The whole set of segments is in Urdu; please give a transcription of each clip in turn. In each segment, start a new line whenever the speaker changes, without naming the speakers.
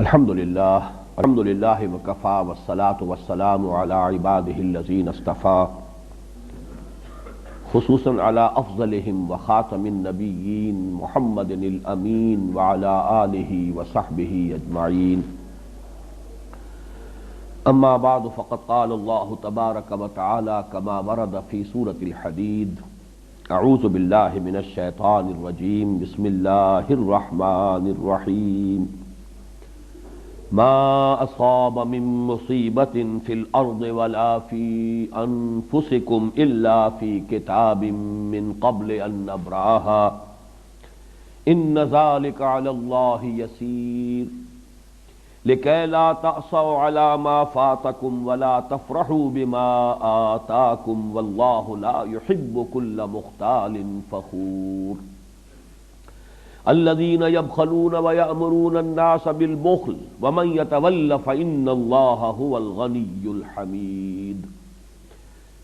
الحمد للہ وکفا والصلاة والسلام علی عباده الذین اصطفى خصوصا علی افضلهم وخاتم النبیین محمد الامین وعلی آلہ وصحبہ اجمعین اما بعد فقد قال اللہ تبارک وتعالی كما ورد فی سورة الحدید اعوذ باللہ من الشیطان الرجیم بسم اللہ الرحمن الرحیم ما اصاب من مصیبة في الارض ولا في انفسكم الا في كتاب من قبل ان نبرأها ان ذلك على الله يسير لكي لا تأسوا على ما فاتكم ولا تفرحوا بما آتاكم والله لا يحب كل مختال فخور الذين يبخلون ويأمرون الناس بالبخل ومن يتول فإن الله هو الغني الحميد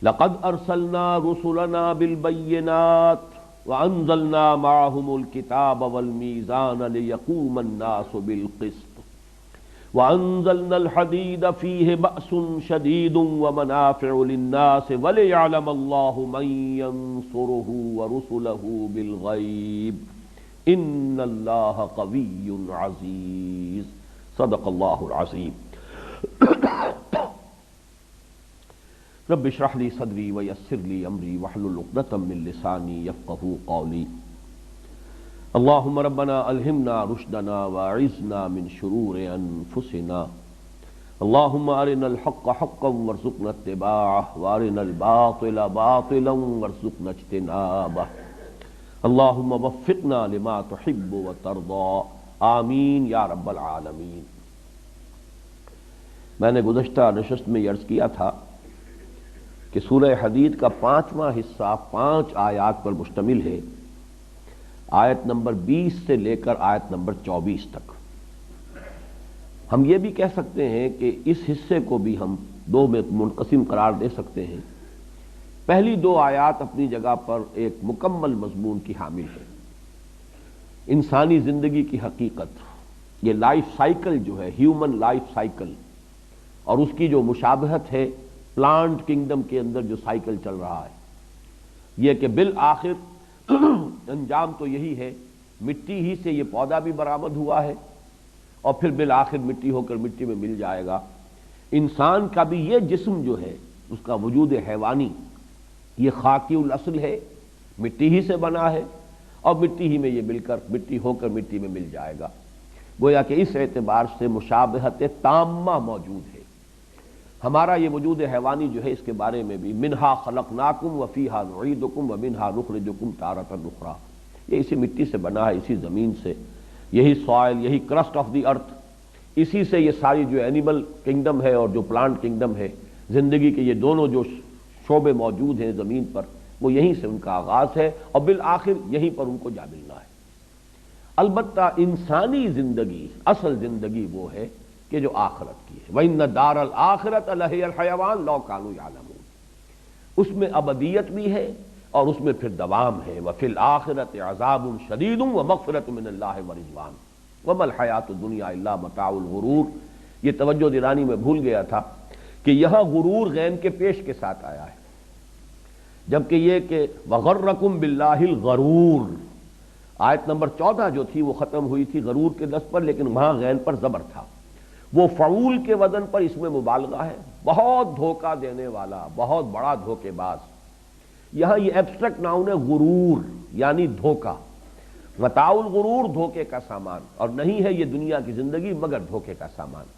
لقد أرسلنا رسلنا بالبينات وأنزلنا معهم الكتاب والميزان ليقوم الناس بالقسط وأنزلنا الحديد فيه بأس شديد ومنافع للناس وليعلم الله من ينصره ورسله بالغيب ان اللہ قوی عزیز صدق اللہ العظیم رب اشرح لی صدری ویسر لی امری واحلل عقدۃ من لسانی یفقہوا قولی اللہم ربنا الہمنا رشدنا واعذنا من شرور انفسنا اللہم ارنا الحق حقا وارزقنا اتباعہ وارنا الباطل باطلا وارزقنا اجتنابہ اللہم وفقنا لما تحب وترضى آمین یا رب العالمین۔ میں نے گزشتہ نشست میں عرض کیا تھا کہ سورہ حدید کا 5واں حصہ 5 آیات پر مشتمل ہے، آیت نمبر 20 سے لے کر آیت نمبر 24 تک۔ ہم یہ بھی کہہ سکتے ہیں کہ اس حصے کو بھی ہم 2 میں منقسم قرار دے سکتے ہیں۔ پہلی 2 آیات اپنی جگہ پر ایک مکمل مضمون کی حامل ہے، انسانی زندگی کی حقیقت، یہ لائف سائیکل جو ہے، ہیومن لائف سائیکل، اور اس کی جو مشابہت ہے پلانٹ کنگڈم کے اندر جو سائیکل چل رہا ہے، یہ کہ بالآخر انجام تو یہی ہے، مٹی ہی سے یہ پودا بھی برآمد ہوا ہے اور پھر بالآخر مٹی ہو کر مٹی میں مل جائے گا۔ انسان کا بھی یہ جسم جو ہے، اس کا وجود حیوانی یہ خاکی الاصل ہے، مٹی ہی سے بنا ہے اور مٹی ہی میں یہ مٹی ہو کر مٹی میں مل جائے گا۔ گویا کہ اس اعتبار سے مشابہت تامہ موجود ہے۔ ہمارا یہ وجود حیوانی جو ہے، اس کے بارے میں بھی منہا خلقناکم وفیہا نعیدکم ومنہا نخرجکم تارۃ اخری، یہ اسی مٹی سے بنا ہے، اسی زمین سے، یہی سوائل، یہی کرسٹ آف دی ارتھ، اسی سے یہ ساری جو اینیمل کنگڈم ہے اور جو پلانٹ کنگڈم ہے، زندگی کے یہ دونوں جو شعبے موجود ہیں زمین پر، وہ یہیں سے ان کا آغاز ہے اور بالآخر یہیں پر ان کو جا ملنا ہے۔ البتہ انسانی زندگی، اصل زندگی وہ ہے کہ جو آخرت کی ہے، وَإِنَّ دَارَ الْآخِرَةَ لَهِيَ الْحَيَوَانُ لَوْ كَانُوا يَعْلَمُونَ، اس میں ابدیت بھی ہے اور اس میں پھر دوام ہے۔ وَفِي الْآخِرَةِ عَذَابٌ شَدِيدٌ وَمَغْفِرَةٌ مِّنَ اللَّهِ وَرِضْوَانٌ وَمَا الْحَيَاةُ الدُّنْيَا إِلَّا مَتَاعُ الْغُرُورِ۔ یہ توجہ دلانی میں بھول گیا تھا کہ یہاں غرور غین کے پیش کے ساتھ آیا ہے، جبکہ یہ کہ وَغَرَّكُمْ بِاللَّهِ الْغَرُورُ، آیت نمبر 14 جو تھی وہ ختم ہوئی تھی غرور کے لفظ پر، لیکن وہاں غین پر زبر تھا، وہ فعول کے وزن پر اس میں مبالغہ ہے، بہت دھوکہ دینے والا، بہت بڑا دھوکے باز۔ یہاں یہ ایبسٹریکٹ ناؤن ہے غرور، یعنی دھوکہ، متاع الغرور، دھوکے کا سامان، اور نہیں ہے یہ دنیا کی زندگی مگر دھوکے کا سامان۔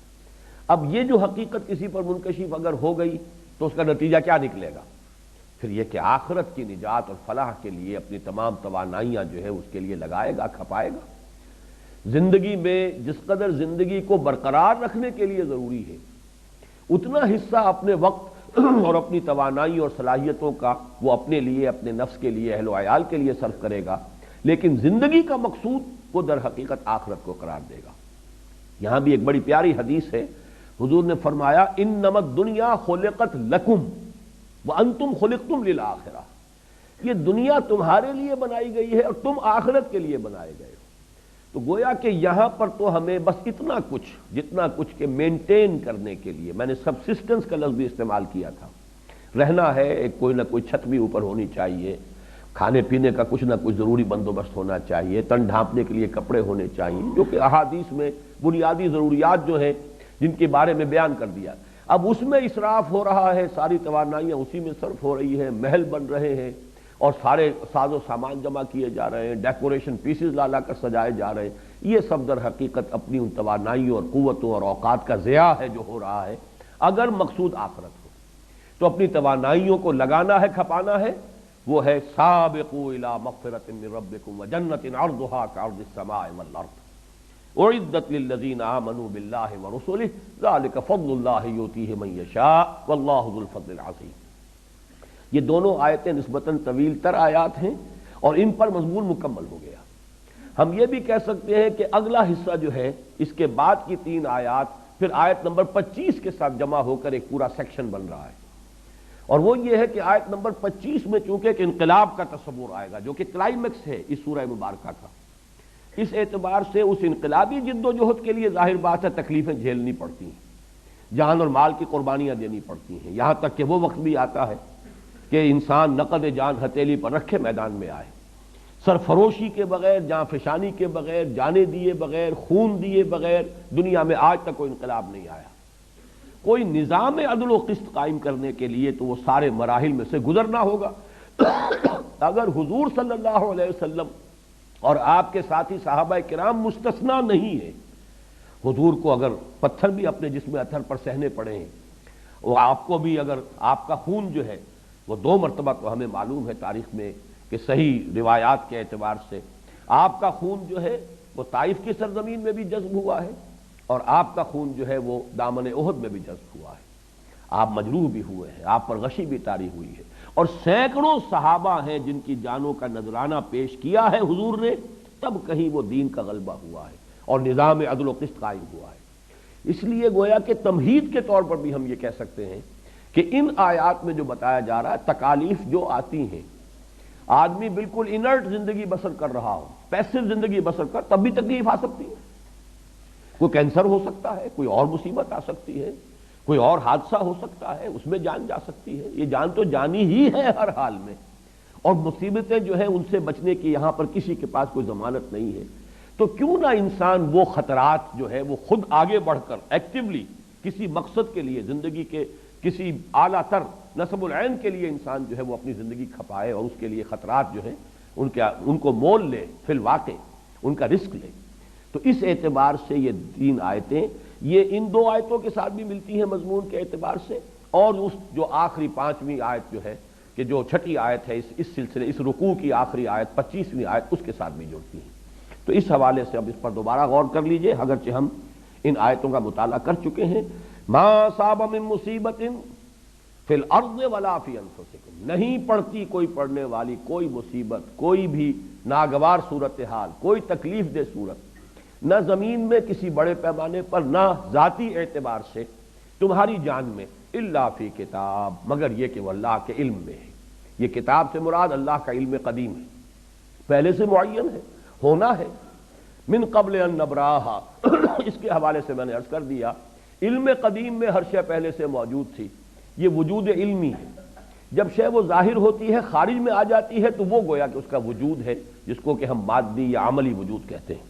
اب یہ جو حقیقت کسی پر منکشف اگر ہو گئی تو اس کا نتیجہ کیا نکلے گا؟ پھر یہ کہ آخرت کی نجات اور فلاح کے لیے اپنی تمام توانائیاں جو ہے اس کے لیے لگائے گا، کھپائے گا۔ زندگی میں جس قدر زندگی کو برقرار رکھنے کے لیے ضروری ہے، اتنا حصہ اپنے وقت اور اپنی توانائی اور صلاحیتوں کا وہ اپنے لیے، اپنے نفس کے لیے، اہل و عیال کے لیے صرف کرے گا، لیکن زندگی کا مقصود وہ در حقیقت آخرت کو قرار دے گا۔ یہاں بھی ایک بڑی پیاری حدیث ہے، حضور نے فرمایا انما الدنیا خلقت لکم وانتم خلقتم للآخرہ، یہ دنیا تمہارے لیے بنائی گئی ہے اور تم آخرت کے لیے بنائے گئے ہو۔ تو گویا کہ یہاں پر تو ہمیں بس اتنا کچھ جتنا کچھ کہ مینٹین کرنے کے لیے، میں نے سبسسٹنس کا لفظ بھی استعمال کیا تھا، رہنا ہے، ایک کوئی نہ کوئی چھت بھی اوپر ہونی چاہیے، کھانے پینے کا کچھ نہ کچھ ضروری بندوبست ہونا چاہیے، تن ڈھانپنے کے لیے کپڑے ہونے چاہیے، جو کہ احادیث میں بنیادی ضروریات جو ہیں جن کے بارے میں بیان کر دیا۔ اب اس میں اسراف ہو رہا ہے، ساری توانائیاں اسی میں صرف ہو رہی ہیں، محل بن رہے ہیں اور سارے ساز و سامان جمع کیے جا رہے ہیں، ڈیکوریشن پیسز لا لا کر سجائے جا رہے ہیں، یہ سب در حقیقت اپنی ان توانائیوں اور قوتوں اور اوقات کا ضیاع ہے جو ہو رہا ہے۔ اگر مقصود آخرت ہو تو اپنی توانائیوں کو لگانا ہے، کھپانا ہے، وہ ہے سابقوا الی مغفرۃ من ربکم وجنۃ عرضھا کعرض السماء والارض اعدت للذین آمنوا باللہ ورسلہ ذلک فضل اللہ یؤتیہ من یشاء واللہ ذو الفضل العظیم۔ یہ دونوں آیتیں نسبتاً طویل تر آیات ہیں اور ان پر مضمون مکمل ہو گیا۔ ہم یہ بھی کہہ سکتے ہیں کہ اگلا حصہ جو ہے اس کے بعد کی 3 آیات پھر آیت نمبر 25 کے ساتھ جمع ہو کر ایک پورا سیکشن بن رہا ہے، اور وہ یہ ہے کہ آیت نمبر 25 میں چونکہ ایک انقلاب کا تصور آئے گا جو کہ کلائمیکس ہے اس سورہ مبارکہ کا، اس اعتبار سے اس انقلابی جد و جہد کے لیے ظاہر بات ہے تکلیفیں جھیلنی پڑتی ہیں، جان اور مال کی قربانیاں دینی پڑتی ہیں، یہاں تک کہ وہ وقت بھی آتا ہے کہ انسان نقد جان ہتھیلی پر رکھے میدان میں آئے، سرفروشی کے بغیر، جان فشانی کے بغیر، جانے دیے بغیر، خون دیے بغیر دنیا میں آج تک کوئی انقلاب نہیں آیا۔ کوئی نظام عدل و قسط قائم کرنے کے لیے تو وہ سارے مراحل میں سے گزرنا ہوگا۔ اگر حضور صلی اللہ علیہ وسلم اور آپ کے ساتھی صحابہ کرام مستثنا نہیں ہیں، حضور کو اگر پتھر بھی اپنے جسم اطہر پر سہنے پڑے ہیں، وہ آپ کو بھی اگر آپ کا خون جو ہے وہ 2 مرتبہ تو ہمیں معلوم ہے تاریخ میں کہ صحیح روایات کے اعتبار سے آپ کا خون جو ہے وہ طائف کی سرزمین میں بھی جذب ہوا ہے اور آپ کا خون جو ہے وہ دامن احد میں بھی جذب ہوا ہے، آپ مجروح بھی ہوئے ہیں، آپ پر غشی بھی طاری ہوئی ہے، اور سینکڑوں صحابہ ہیں جن کی جانوں کا نذرانہ پیش کیا ہے حضور نے، تب کہیں وہ دین کا غلبہ ہوا ہے اور نظام عدل و قسط قائم ہوا ہے۔ اس لیے گویا کہ تمہید کے طور پر بھی ہم یہ کہہ سکتے ہیں کہ ان آیات میں جو بتایا جا رہا ہے تکالیف جو آتی ہیں، آدمی بالکل انرٹ زندگی بسر کر رہا ہو، پیسو زندگی بسر کر، تب بھی تکلیف آ سکتی ہے، کوئی کینسر ہو سکتا ہے، کوئی اور مصیبت آ سکتی ہے، کوئی اور حادثہ ہو سکتا ہے، اس میں جان جا سکتی ہے، یہ جان تو جانی ہی ہے ہر حال میں، اور مصیبتیں جو ہیں ان سے بچنے کی یہاں پر کسی کے پاس کوئی ضمانت نہیں ہے۔ تو کیوں نہ انسان وہ خطرات جو ہے وہ خود آگے بڑھ کر ایکٹیولی کسی مقصد کے لیے، زندگی کے کسی اعلیٰ تر نصب العین کے لیے انسان جو ہے وہ اپنی زندگی کھپائے اور اس کے لیے خطرات جو ہیں ان کو مول لے، فی الواقع ان کا رسک لے۔ تو اس اعتبار سے یہ 3 آیتیں یہ ان 2 آیتوں کے ساتھ بھی ملتی ہیں مضمون کے اعتبار سے، اور اس جو آخری 5ویں آیت جو ہے کہ جو 6ٹھی آیت ہے اس سلسلے، اس رکوع کی آخری آیت 25ویں آیت، اس کے ساتھ بھی جڑتی ہیں۔ تو اس حوالے سے اب اس پر دوبارہ غور کر لیجئے، اگرچہ ہم ان آیتوں کا مطالعہ کر چکے ہیں۔ ما صاب من مصیبت فی الارض ولا فی انفسکم، نہیں پڑتی کوئی پڑنے والی کوئی مصیبت، کوئی بھی ناگوار صورتحال، کوئی تکلیف دہ صورت، نہ زمین میں کسی بڑے پیمانے پر، نہ ذاتی اعتبار سے تمہاری جان میں، الا فی کتاب، مگر یہ کہ وہ اللہ کے علم میں ہے۔ یہ کتاب سے مراد اللہ کا علم قدیم ہے، پہلے سے معین ہے، ہونا ہے، من قبل ان نبراہا اس کے حوالے سے میں نے عرض کر دیا، علم قدیم میں ہر شے پہلے سے موجود تھی، یہ وجود علمی ہے۔ جب شے وہ ظاہر ہوتی ہے، خارج میں آ جاتی ہے، تو وہ گویا کہ اس کا وجود ہے جس کو کہ ہم مادی یا عملی وجود کہتے ہیں۔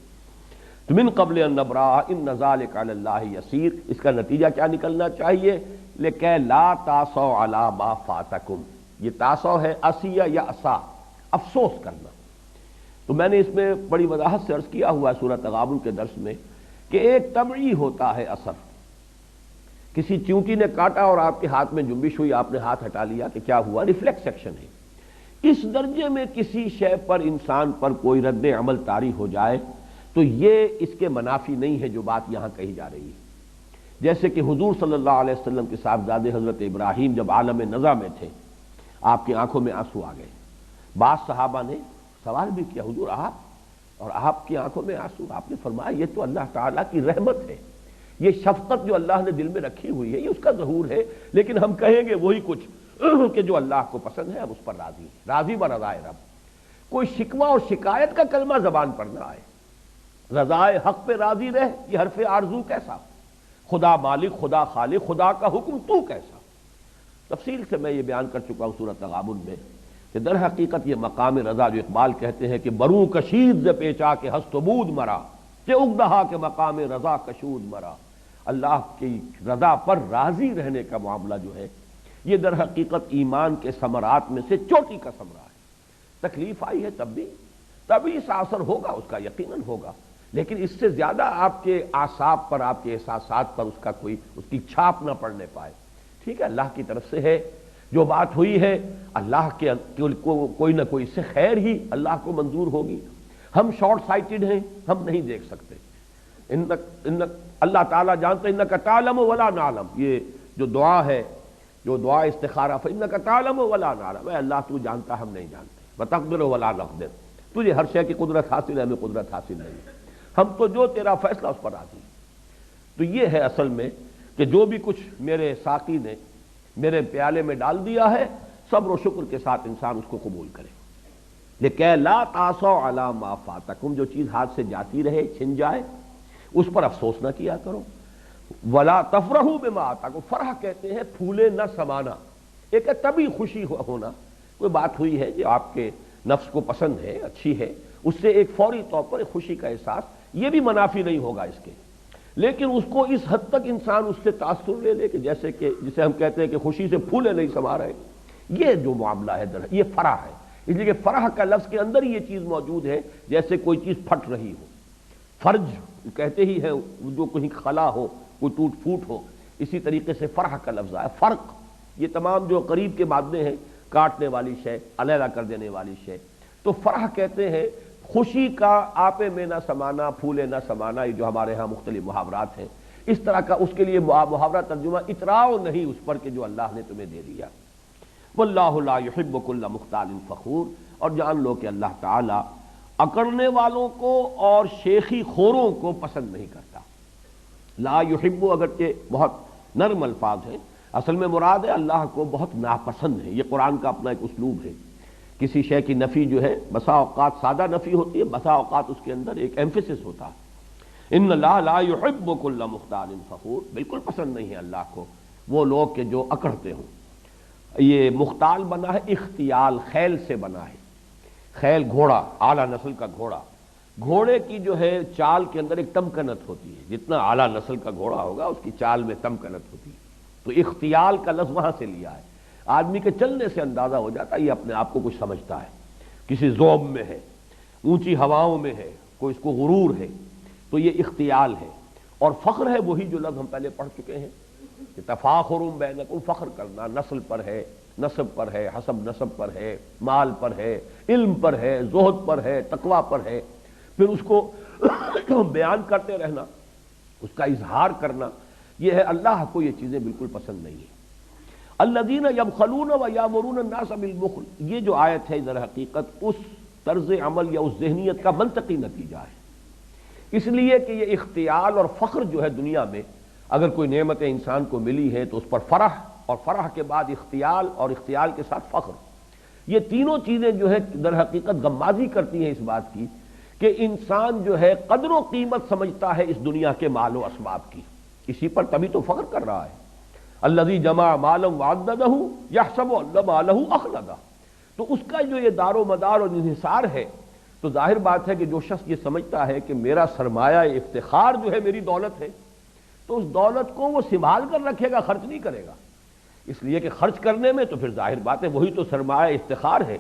تو من قبل ان نبراہا ان ذلک علی اللہ یسیر، اس کا نتیجہ کیا نکلنا چاہیے؟ لکہ لا تاسوا علی ما فاتکم، یہ تاسو ہے اسیہ یا اسا، افسوس کرنا۔ تو میں نے اس میں بڑی وضاحت سے عرض کیا ہوا ہے سورہ تغابن کے درس میں کہ ایک طبعی ہوتا ہے اثر، کسی چیونٹی نے کاٹا اور آپ کے ہاتھ میں جنبش ہوئی، آپ نے ہاتھ ہٹا لیا کہ کیا ہوا؟ ریفلیکس ایکشن ہے۔ اس درجے میں کسی شے پر انسان پر کوئی رد عمل طاری ہو جائے تو یہ اس کے منافی نہیں ہے جو بات یہاں کہی جا رہی ہے۔ جیسے کہ حضور صلی اللہ علیہ وسلم کے صاحبزادے حضرت ابراہیم جب عالم نزع میں تھے، آپ کی آنکھوں میں آنسو آ گئے، بعض صحابہ نے سوال بھی کیا، حضور آپ اور آپ کی آنکھوں میں آنسو؟ آپ نے فرمایا یہ تو اللہ تعالیٰ کی رحمت ہے، یہ شفقت جو اللہ نے دل میں رکھی ہوئی ہے یہ اس کا ظہور ہے، لیکن ہم کہیں گے وہی کچھ کہ جو اللہ کو پسند ہے، ہم اس پر راضی ہیں، راضی برضائے رب۔ کوئی شکوہ اور شکایت کا کلمہ زبان پر نہ آئے، رضائے حق پہ راضی رہ، یہ حرف آرزو کیسا؟ خدا مالک، خدا خالق، خدا کا حکم تو کیسا؟ تفصیل سے میں یہ بیان کر چکا ہوں سورۃ تغابن میں کہ در حقیقت یہ مقام رضا جو اقبال کہتے ہیں کہ بروں کشید ز پیچا کے ہست و بود مرا کہ اگدہا کے مقام رضا کشود مرا، اللہ کی رضا پر راضی رہنے کا معاملہ جو ہے یہ در حقیقت ایمان کے ثمرات میں سے چوٹی کا ثمرہ ہے۔ تکلیف آئی ہے تب بھی اس اثر ہوگا، اس کا یقیناً ہوگا، لیکن اس سے زیادہ آپ کے اعصاب پر، آپ کے احساسات پر اس کی چھاپ نہ پڑنے پائے۔ ٹھیک ہے، اللہ کی طرف سے ہے، جو بات ہوئی ہے اللہ کے کوئی نہ کوئی سے خیر ہی اللہ کو منظور ہوگی۔ ہم شارٹ سائٹڈ ہیں، ہم نہیں دیکھ سکتے۔ اللہ تعالیٰ جانتے انک تعلم ولا نعلم، یہ جو دعا ہے، جو دعا استخارہ فانک تعلم ولا نعلم، اے اللہ تو جانتا ہم نہیں جانتے، وتقدر ولا نقدر، تجھے ہر شے کی قدرت حاصل ہے، ہمیں قدرت حاصل نہیں، ہم تو جو تیرا فیصلہ اس پر راضی ہیں۔ تو یہ ہے اصل میں کہ جو بھی کچھ میرے ساقی نے میرے پیالے میں ڈال دیا ہے، صبر و شکر کے ساتھ انسان اس کو قبول کرے۔ لکہ لا تاسوا علی ما فاتکم، جو چیز ہاتھ سے جاتی رہے، چھن جائے، اس پر افسوس نہ کیا کرو۔ ولا تفرحوا بما آتاکم، فرح کہتے ہیں پھولے نہ سمانا، ایک ہے طبی خوشی ہونا، کوئی بات ہوئی ہے جو آپ کے نفس کو پسند ہے، اچھی ہے، اس سے ایک فوری طور پر ایک خوشی کا احساس، یہ بھی منافی نہیں ہوگا اس کے، لیکن اس کو اس حد تک انسان اس سے تاثر لے لے کہ جیسے کہ جسے ہم کہتے ہیں کہ خوشی سے پھولے نہیں سما رہے، یہ جو معاملہ ہے یہ فرح ہے۔ اس لیے کہ فرح کا لفظ کے اندر ہی یہ چیز موجود ہے، جیسے کوئی چیز پھٹ رہی ہو، فرج کہتے ہی ہیں جو کہیں خلا ہو، کوئی ٹوٹ پھوٹ ہو، اسی طریقے سے فرح کا لفظ ہے۔ فرق، یہ تمام جو قریب کے مادے ہیں، کاٹنے والی شے، علیحدہ کر دینے والی شے، تو فرح کہتے ہیں خوشی کا آپے میں نہ سمانا، پھولے نہ سمانا، یہ جو ہمارے ہاں مختلف محاورات ہیں، اس طرح کا اس کے لیے محاورہ ترجمہ اتراؤ نہیں اس پر کہ جو اللہ نے تمہیں دے دیا۔ واللہ لا یحب کل مختال فخور، اور جان لو کہ اللہ تعالی اکڑنے والوں کو اور شیخی خوروں کو پسند نہیں کرتا۔ لا یحب اگرچہ بہت نرم الفاظ ہیں، اصل میں مراد ہے اللہ کو بہت ناپسند ہے۔ یہ قرآن کا اپنا ایک اسلوب ہے، کسی شے کی نفی جو ہے بسا اوقات سادہ نفی ہوتی ہے، بسا اوقات اس کے اندر ایک ایمفیسس ہوتا ہے۔ ان اللہ لا یحب کل مختال فخور، بالکل پسند نہیں ہے اللہ کو وہ لوگ کہ جو اکڑتے ہوں۔ یہ مختال بنا ہے اختیال، خیل سے بنا ہے، خیل گھوڑا، اعلیٰ نسل کا گھوڑا، گھوڑے کی جو ہے چال کے اندر ایک تمکنت ہوتی ہے، جتنا اعلیٰ نسل کا گھوڑا ہوگا اس کی چال میں تمکنت ہوتی ہے، تو اختیال کا لفظ وہاں سے لیا ہے۔ آدمی کے چلنے سے اندازہ ہو جاتا ہے یہ اپنے آپ کو کچھ سمجھتا ہے، کسی ذوب میں ہے، اونچی ہواؤں میں ہے، کوئی اس کو غرور ہے، تو یہ اختیال ہے۔ اور فخر ہے وہی جو لفظ ہم پہلے پڑھ چکے ہیں کہ تفاخر بینکم، فخر کرنا، نسل پر ہے، نسب پر ہے، حسب نسب پر ہے، مال پر ہے، علم پر ہے، زہد پر ہے، تقوی پر ہے، پھر اس کو بیان کرتے رہنا، اس کا اظہار کرنا، یہ ہے اللہ کو یہ چیزیں بالکل پسند نہیں ہیں۔ الذین یبخلون ویامرون الناس بالبخل، یہ جو آیت ہے در حقیقت اس طرز عمل یا اس ذہنیت کا منطقی نتیجہ ہے، اس لیے کہ یہ اختیال اور فخر جو ہے دنیا میں اگر کوئی نعمت انسان کو ملی ہے تو اس پر فرح، اور فرح کے بعد اختیال، اور اختیال کے ساتھ فخر، یہ تینوں چیزیں جو ہے در حقیقت غمازی کرتی ہیں اس بات کی کہ انسان جو ہے قدر و قیمت سمجھتا ہے اس دنیا کے مال و اسباب کی، اسی پر تبھی تو فخر کر رہا ہے۔ الذی جمع مالا وعددہ یحسب ان مالہ اخلدہ، تو اس کا جو یہ دار و مدار اور انحصار ہے، تو ظاہر بات ہے کہ جو شخص یہ سمجھتا ہے کہ میرا سرمایہ افتخار جو ہے میری دولت ہے، تو اس دولت کو وہ سنبھال کر رکھے گا، خرچ نہیں کرے گا، اس لیے کہ خرچ کرنے میں تو پھر ظاہر بات ہے وہی تو سرمایہ افتخار ہے،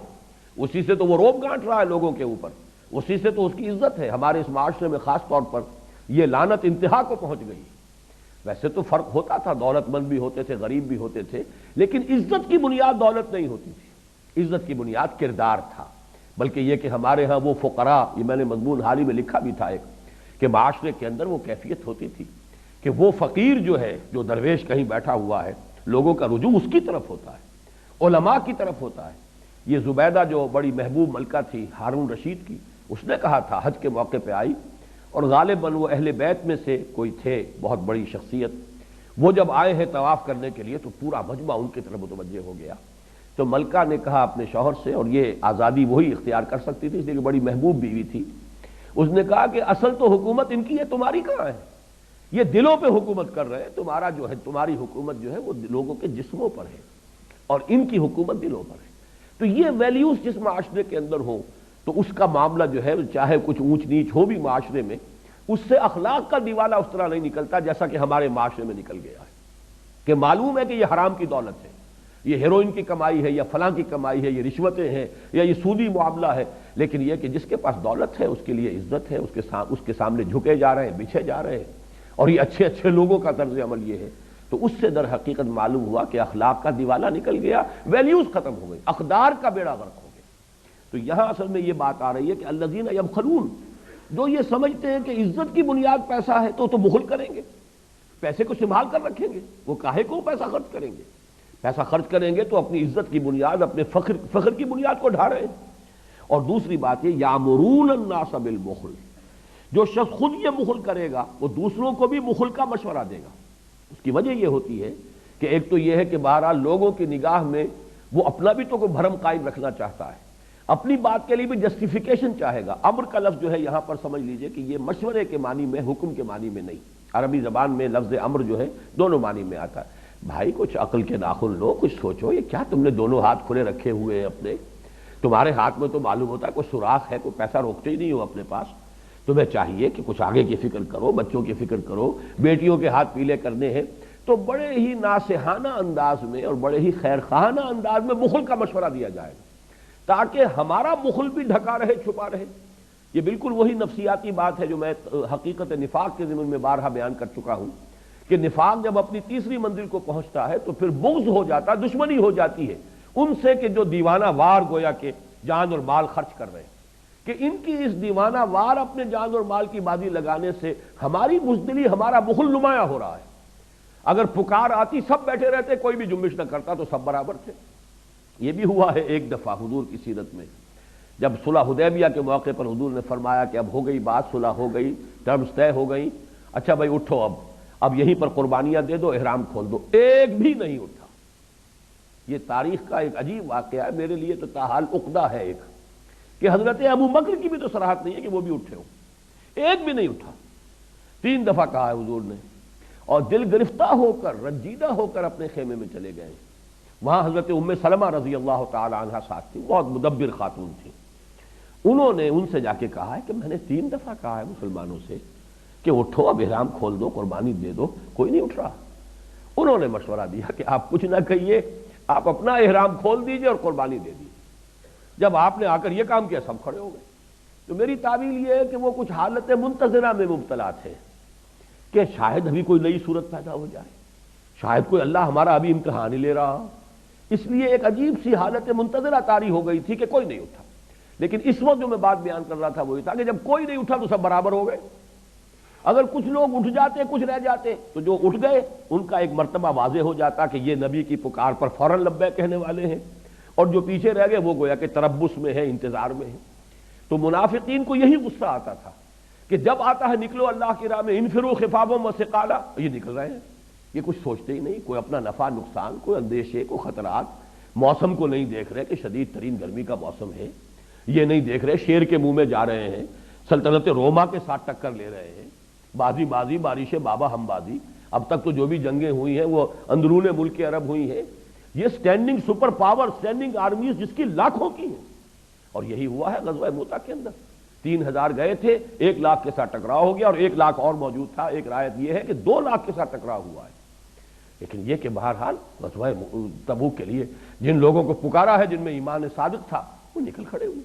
اسی سے تو وہ روب گانٹ رہا ہے لوگوں کے اوپر، اسی سے تو اس کی عزت ہے۔ ہمارے اس معاشرے میں خاص طور پر یہ لعنت انتہا کو پہنچ گئی۔ ویسے تو فرق ہوتا تھا، دولت مند بھی ہوتے تھے، غریب بھی ہوتے تھے، لیکن عزت کی بنیاد دولت نہیں ہوتی تھی، عزت کی بنیاد کردار تھا۔ بلکہ یہ کہ ہمارے ہاں وہ فقراء، یہ میں نے مضمون حال ہی میں لکھا بھی تھا ایک، کہ معاشرے کے اندر وہ کیفیت ہوتی تھی کہ وہ فقیر جو ہے، جو درویش کہیں بیٹھا ہوا ہے، لوگوں کا رجوع اس کی طرف ہوتا ہے، علماء کی طرف ہوتا ہے۔ یہ زبیدہ جو بڑی محبوب ملکہ تھی ہارون رشید کی، اس نے کہا تھا، حج کے موقع پہ آئی، اور غالباً وہ اہل بیت میں سے کوئی تھے، بہت بڑی شخصیت، وہ جب آئے ہیں طواف کرنے کے لیے تو پورا مجمع ان کی طرف متوجہ ہو گیا، تو ملکہ نے کہا اپنے شوہر سے، اور یہ آزادی وہی اختیار کر سکتی تھی اس لیے کہ بڑی محبوب بیوی تھی، اس نے کہا کہ اصل تو حکومت ان کی ہے، تمہاری کہاں ہے؟ یہ دلوں پہ حکومت کر رہے ہیں، تمہارا جو ہے تمہاری حکومت جو ہے وہ لوگوں کے جسموں پر ہے اور ان کی حکومت دلوں پر ہے۔ تو یہ ویلیوز جس معاشرے کے اندر ہوں تو اس کا معاملہ جو ہے چاہے کچھ اونچ نیچ ہو بھی معاشرے میں، اس سے اخلاق کا دیوالہ اس طرح نہیں نکلتا جیسا کہ ہمارے معاشرے میں نکل گیا ہے، کہ معلوم ہے کہ یہ حرام کی دولت ہے، یہ ہیروئن کی کمائی ہے یا فلاں کی کمائی ہے، یہ رشوتیں ہیں یا یہ سودی معاملہ ہے، لیکن یہ کہ جس کے پاس دولت ہے اس کے لیے عزت ہے، اس کے سامنے جھکے جا رہے ہیں، بچھے جا رہے ہیں، اور یہ اچھے اچھے لوگوں کا طرز عمل یہ ہے۔ تو اس سے در حقیقت معلوم ہوا کہ اخلاق کا دیوالہ نکل گیا، ویلیوز ختم ہو گئی، اقدار کا بیڑا غرق ہو گیا۔ تو یہاں اصل میں یہ بات آ رہی ہے کہ الذین یبخلون، جو یہ سمجھتے ہیں کہ عزت کی بنیاد پیسہ ہے تو بخل کریں گے، پیسے کو سنبھال کر رکھیں گے، وہ کاہے کو پیسہ خرچ کریں گے؟ پیسہ خرچ کریں گے تو اپنی عزت کی بنیاد، اپنے فخر کی بنیاد کو ڈھا رہے ہیں۔ اور دوسری بات یہ یامرون الناس بالبخل، جو شخص خود یہ بخل کرے گا وہ دوسروں کو بھی بخل کا مشورہ دے گا۔ اس کی وجہ یہ ہوتی ہے کہ ایک تو یہ ہے کہ بہرحال لوگوں کی نگاہ میں وہ اپنا بھی تو کوئی بھرم قائم رکھنا چاہتا ہے، اپنی بات کے لیے بھی جسٹیفیکیشن چاہے گا۔ امر کا لفظ جو ہے یہاں پر سمجھ لیجئے کہ یہ مشورے کے معنی میں، حکم کے معنی میں نہیں، عربی زبان میں لفظ امر جو ہے دونوں معنی میں آتا ہے۔ بھائی کچھ عقل کے ناخن لو، کچھ سوچو، یہ کیا تم نے دونوں ہاتھ کھلے رکھے ہوئے ہیں اپنے؟ تمہارے ہاتھ میں تو معلوم ہوتا ہے کوئی سوراخ ہے، کوئی پیسہ روکتے ہی نہیں ہو اپنے پاس۔ تمہیں چاہیے کہ کچھ آگے کی فکر کرو، بچوں کی فکر کرو، بیٹیوں کے ہاتھ پیلے کرنے ہیں، تو بڑے ہی ناصحانہ انداز میں اور بڑے ہی خیر خواہانہ انداز میں بخل کا مشورہ دیا جائے تاکہ ہمارا بخل بھی ڈھکا رہے، چھپا رہے۔ یہ بالکل وہی نفسیاتی بات ہے جو میں حقیقت نفاق کے ضمن میں بارہا بیان کر چکا ہوں کہ نفاق جب اپنی تیسری منزل کو پہنچتا ہے تو پھر بغض ہو جاتا، دشمنی ہو جاتی ہے ان سے کہ جو دیوانہ وار گویا کہ جان اور مال خرچ کر رہے ہیں، کہ ان کی اس دیوانہ وار اپنے جان اور مال کی بازی لگانے سے ہماری بزدلی، ہمارا بخل نمایاں ہو رہا ہے۔ اگر پکار آتی سب بیٹھے رہتے، کوئی بھی جنبش نہ کرتا تو سب برابر تھے۔ یہ بھی ہوا ہے ایک دفعہ حضور کی سیرت میں، جب صلح حدیبیہ کے موقع پر حضور نے فرمایا کہ اب ہو گئی بات، صلح ہو گئی، ٹرمز طے ہو گئی، اچھا بھائی اٹھو، اب یہیں پر قربانیاں دے دو، احرام کھول دو۔ ایک بھی نہیں اٹھا۔ یہ تاریخ کا ایک عجیب واقعہ ہے، میرے لیے تو تاحال عقدہ ہے ایک، کہ حضرت ابو بکر کی بھی تو صراحت نہیں ہے کہ وہ بھی اٹھے ہو، ایک بھی نہیں اٹھا۔ 3 دفعہ کہا ہے حضور نے، اور دل گرفتہ ہو کر، رنجیدہ ہو کر اپنے خیمے میں چلے گئے۔ وہاں حضرت ام سلمہ رضی اللہ تعالی عنہا ساتھ تھی، بہت مدبر خاتون تھی۔ انہوں نے ان سے جا کے کہا ہے کہ میں نے 3 دفعہ کہا ہے مسلمانوں سے کہ اٹھو، اب احرام کھول دو، قربانی دے دو، کوئی نہیں اٹھ رہا۔ انہوں نے مشورہ دیا کہ آپ کچھ نہ کہیے، آپ اپنا احرام کھول دیجئے اور قربانی دے دیجئے۔ جب آپ نے آ کر یہ کام کیا سب کھڑے ہو گئے۔ تو میری تعویل یہ ہے کہ وہ کچھ حالت منتظرہ میں مبتلا تھے کہ شاید ابھی کوئی نئی صورت پیدا ہو جائے، شاید کوئی اللہ ہمارا ابھی امتحان ہی لے رہا، اس لیے ایک عجیب سی حالت منتظرہ طاری ہو گئی تھی کہ کوئی نہیں اٹھا۔ لیکن اس وقت جو میں بات بیان کر رہا تھا وہ یہ تھا کہ جب کوئی نہیں اٹھا تو سب برابر ہو گئے۔ اگر کچھ لوگ اٹھ جاتے، کچھ رہ جاتے، تو جو اٹھ گئے ان کا ایک مرتبہ واضح ہو جاتا کہ یہ نبی کی پکار پر فوراً لبیک کہنے والے ہیں، اور جو پیچھے رہ گئے وہ گویا کہ تربص میں ہے، انتظار میں ہے۔ تو منافقین کو یہی غصہ آتا تھا کہ جب آتا ہے نکلو اللہ کی راہ میں، انفروا خفافا وثقالا، یہ نکل رہے ہیں، یہ کچھ سوچتے ہی نہیں، کوئی اپنا نفع نقصان، کوئی اندیشے، کوئی خطرات، موسم کو نہیں دیکھ رہے کہ شدید ترین گرمی کا موسم ہے، یہ نہیں دیکھ رہے شیر کے منہ میں جا رہے ہیں، سلطنت روما کے ساتھ ٹکر لے رہے ہیں، بازی بازی بارش بابا ہم بازی۔ اب تک تو جو بھی جنگیں ہوئی ہیں وہ اندرون ملک عرب ہوئی ہیں، یہ standing super power, standing armies جس کی لاکھوں کی ہیں، اور یہی ہوا ہے غزوہ موتا کے اندر۔ 3000 گئے تھے، 1 لاکھ کے ساتھ ٹکراؤ ہو گیا، اور 1 لاکھ اور موجود تھا۔ ایک روایت یہ ہے کہ 2 لاکھ کے ساتھ ٹکراؤ ہوا ہے۔ لیکن یہ کہ بہرحال غزوہ تبوک کے لیے جن لوگوں کو پکارا ہے، جن میں ایمان صادق تھا، وہ نکل کھڑے ہوئے۔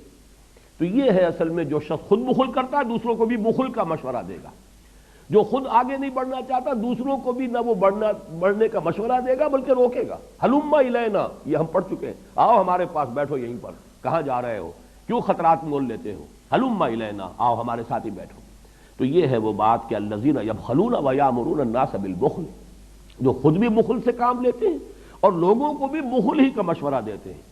تو یہ ہے اصل میں جو شخص خود بخل کرتا ہے دوسروں کو بھی بخل کا مشورہ دے گا، جو خود آگے نہیں بڑھنا چاہتا دوسروں کو بھی نہ وہ بڑھنے کا مشورہ دے گا بلکہ روکے گا۔ ہلم الینا، یہ ہم پڑھ چکے ہیں، آؤ ہمارے پاس بیٹھو یہیں پر، کہاں جا رہے ہو، کیوں خطرات مول لیتے ہو، ہلم الینا، آؤ ہمارے ساتھ ہی بیٹھو۔ تو یہ ہے وہ بات کہ الذین یبخلون ویامرون الناس بالبخل، جو خود بھی بخل سے کام لیتے ہیں اور لوگوں کو بھی بخل ہی کا مشورہ دیتے ہیں۔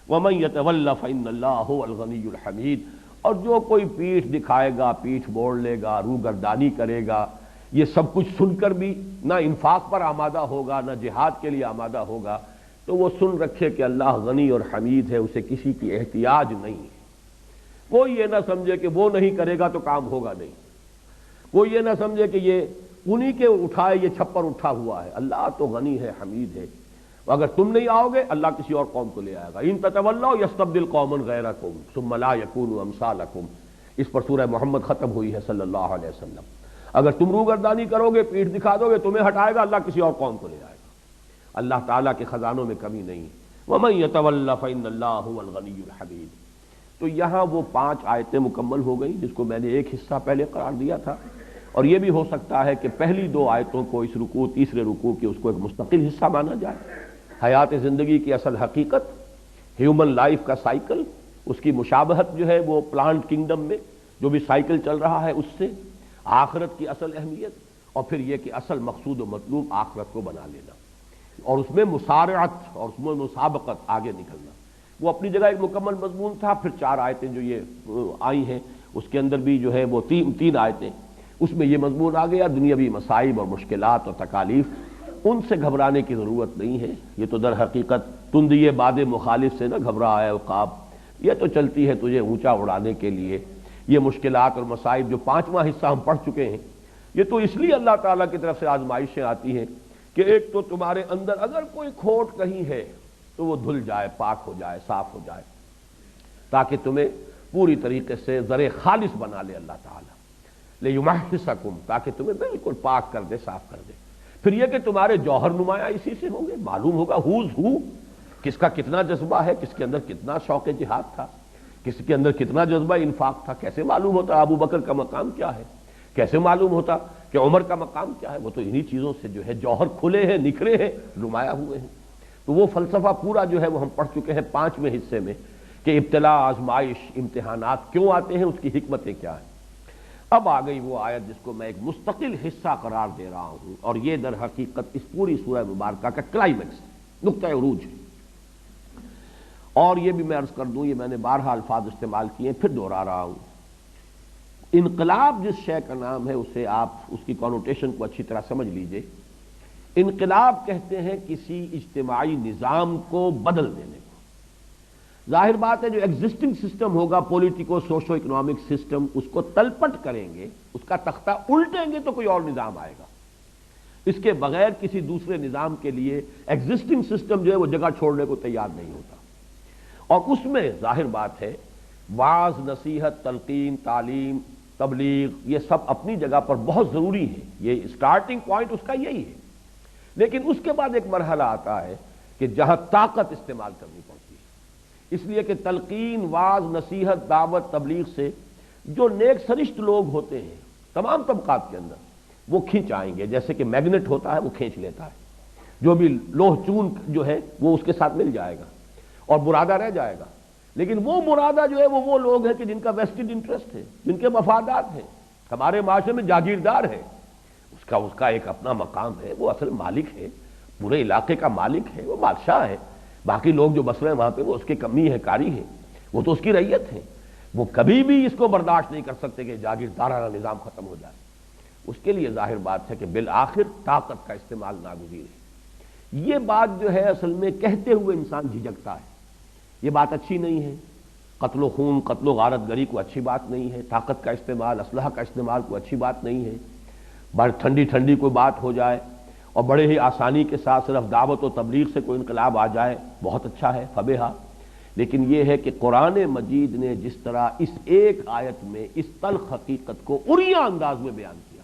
وَمَن يَتَوَلَّ فَإِنَّ اللَّهَ هُوَ الْغَنِيُّ الْحَمِيدُ، اور جو کوئی پیٹھ دکھائے گا، پیٹھ موڑ لے گا، روگردانی کرے گا، یہ سب کچھ سن کر بھی نہ انفاق پر آمادہ ہوگا، نہ جہاد کے لیے آمادہ ہوگا، تو وہ سن رکھے کہ اللہ غنی اور حمید ہے، اسے کسی کی احتیاج نہیں ہے۔ کوئی یہ نہ سمجھے کہ وہ نہیں کرے گا تو کام ہوگا نہیں، کوئی یہ نہ سمجھے کہ یہ انہی کے اٹھائے یہ چھپر اٹھا ہوا ہے۔ اللہ تو غنی ہے، حمید ہے، اگر تم نہیں آؤ گے اللہ کسی اور قوم کو لے آئے گا۔ ان تتولوا یستبدل قوما غیرکم ثم لا یکونوا امثالکم، اس پر سورہ محمد ختم ہوئی ہے صلی اللہ علیہ وسلم۔ اگر تم روگردانی کرو گے، پیٹھ دکھا دو گے، تمہیں ہٹائے گا اللہ کسی اور قوم کو لے آئے گا۔ اللہ تعالیٰ کے خزانوں میں کمی نہیں ہے۔ وَمَن يَتَوَلَّ فَإِنَّ اللَّهَ هُوَ الْغَنِيُّ الْحَمِيدُ۔ تو یہاں وہ 5 آیتیں مکمل ہو گئیں جس کو میں نے ایک حصہ پہلے قرار دیا تھا، اور یہ بھی ہو سکتا ہے کہ پہلی 2 آیتوں کو اس رکوع تیسرے رکوع کے اس کو ایک مستقل حصہ مانا جائے۔ حیات زندگی کی اصل حقیقت، ہیومن لائف کا سائیکل، اس کی مشابہت جو ہے وہ پلانٹ کنگڈم میں جو بھی سائیکل چل رہا ہے اس سے، آخرت کی اصل اہمیت، اور پھر یہ کہ اصل مقصود و مطلوب آخرت کو بنا لینا، اور اس میں مسارعت اور اس میں مسابقت، آگے نکلنا، وہ اپنی جگہ ایک مکمل مضمون تھا۔ پھر 4 آیتیں جو یہ آئی ہیں اس کے اندر بھی جو ہے وہ 3 آیتیں، اس میں یہ مضمون آ گیا، دنیاوی مصائب اور مشکلات اور تکالیف، ان سے گھبرانے کی ضرورت نہیں ہے۔ یہ تو در حقیقت تندیے باد مخالف سے نہ گھبرائے عقاب، یہ تو چلتی ہے تجھے اونچا اڑانے کے لیے۔ یہ مشکلات اور مصائب جو 5واں حصہ ہم پڑھ چکے ہیں، یہ تو اس لیے اللہ تعالیٰ کی طرف سے آزمائشیں آتی ہیں کہ ایک تو تمہارے اندر اگر کوئی کھوٹ کہیں ہے تو وہ دھل جائے، پاک ہو جائے، صاف ہو جائے، تاکہ تمہیں پوری طریقے سے زر خالص بنا لے اللہ تعالیٰ، لیمحصکم، تاکہ تمہیں بالکل پاک کر دے، صاف کر دے۔ پھر یہ کہ تمہارے جوہر نمایاں اسی سے ہوں گے، معلوم ہوگا ہوز ہو، کس کا کتنا جذبہ ہے، کس کے اندر کتنا شوق جہاد تھا، کس کے اندر کتنا جذبہ انفاق تھا۔ کیسے معلوم ہوتا ابو بکر کا مقام کیا ہے، کیسے معلوم ہوتا کہ عمر کا مقام کیا ہے؟ وہ تو انہی چیزوں سے جو ہے جوہر کھلے ہیں، نکھرے ہیں، نمایاں ہوئے ہیں۔ تو وہ فلسفہ پورا جو ہے وہ ہم پڑھ چکے ہیں 5ویں حصے میں، کہ ابتلا، آزمائش، امتحانات کیوں آتے ہیں، اس کی حکمتیں کیا ہیں۔ اب آ گئی وہ آیت جس کو میں ایک مستقل حصہ قرار دے رہا ہوں، اور یہ در حقیقت اس پوری سورہ مبارکہ کا کلائمیکس، نقطہ عروج ہے۔ اور یہ بھی میں عرض کر دوں، یہ میں نے بارہا الفاظ استعمال کیے ہیں، پھر دوہرا رہا ہوں۔ انقلاب جس شے کا نام ہے اسے آپ اس کی کونوٹیشن کو اچھی طرح سمجھ لیجئے۔ انقلاب کہتے ہیں کسی اجتماعی نظام کو بدل دینے کو۔ ظاہر بات ہے جو ایگزسٹنگ سسٹم ہوگا، پولیٹیکو سوشو اکنامک سسٹم، اس کو تلپٹ کریں گے، اس کا تختہ الٹیں گے تو کوئی اور نظام آئے گا۔ اس کے بغیر کسی دوسرے نظام کے لیے ایگزسٹنگ سسٹم جو ہے وہ جگہ چھوڑنے کو تیار نہیں ہوتا، اور اس میں ظاہر بات ہے وعظ، نصیحت، تلقین، تعلیم، تبلیغ، یہ سب اپنی جگہ پر بہت ضروری ہے، یہ اسٹارٹنگ پوائنٹ اس کا یہی ہے۔ لیکن اس کے بعد ایک مرحلہ آتا ہے کہ جہاں طاقت استعمال کرنی پڑتی ہے، اس لیے کہ تلقین، وعظ، نصیحت، دعوت، تبلیغ سے جو نیک سرشت لوگ ہوتے ہیں تمام طبقات کے اندر، وہ کھینچ آئیں گے، جیسے کہ میگنیٹ ہوتا ہے وہ کھینچ لیتا ہے، جو بھی لوہ چون جو ہے وہ اس کے ساتھ مل جائے گا اور برادہ رہ جائے گا۔ لیکن وہ مرادہ جو ہے وہ لوگ ہیں کہ جن کا ویسٹڈ انٹرسٹ ہے، جن کے مفادات ہیں۔ ہمارے معاشرے میں جاگیردار ہے، اس کا ایک اپنا مقام ہے، وہ اصل مالک ہے، پورے علاقے کا مالک ہے، وہ بادشاہ ہے، باقی لوگ جو بس رہے ہیں وہاں پہ وہ اس کی کمی ہے، کاری ہے، وہ تو اس کی رعیت ہے۔ وہ کبھی بھی اس کو برداشت نہیں کر سکتے کہ جاگیردارانہ نظام ختم ہو جائے۔ اس کے لیے ظاہر بات ہے کہ بالآخر طاقت کا استعمال ناگزیر ہے۔ یہ بات جو ہے اصل میں کہتے ہوئے انسان جھجکتا ہے، یہ بات اچھی نہیں ہے، قتل و خون، قتل و غارت گری کو اچھی بات نہیں ہے، طاقت کا استعمال، اسلحہ کا استعمال کو اچھی بات نہیں ہے۔ بڑی ٹھنڈی ٹھنڈی کوئی بات ہو جائے اور بڑے ہی آسانی کے ساتھ صرف دعوت و تبلیغ سے کوئی انقلاب آ جائے، بہت اچھا ہے، فبیہا۔ لیکن یہ ہے کہ قرآن مجید نے جس طرح اس ایک آیت میں اس تلخ حقیقت کو عریاں انداز میں بیان کیا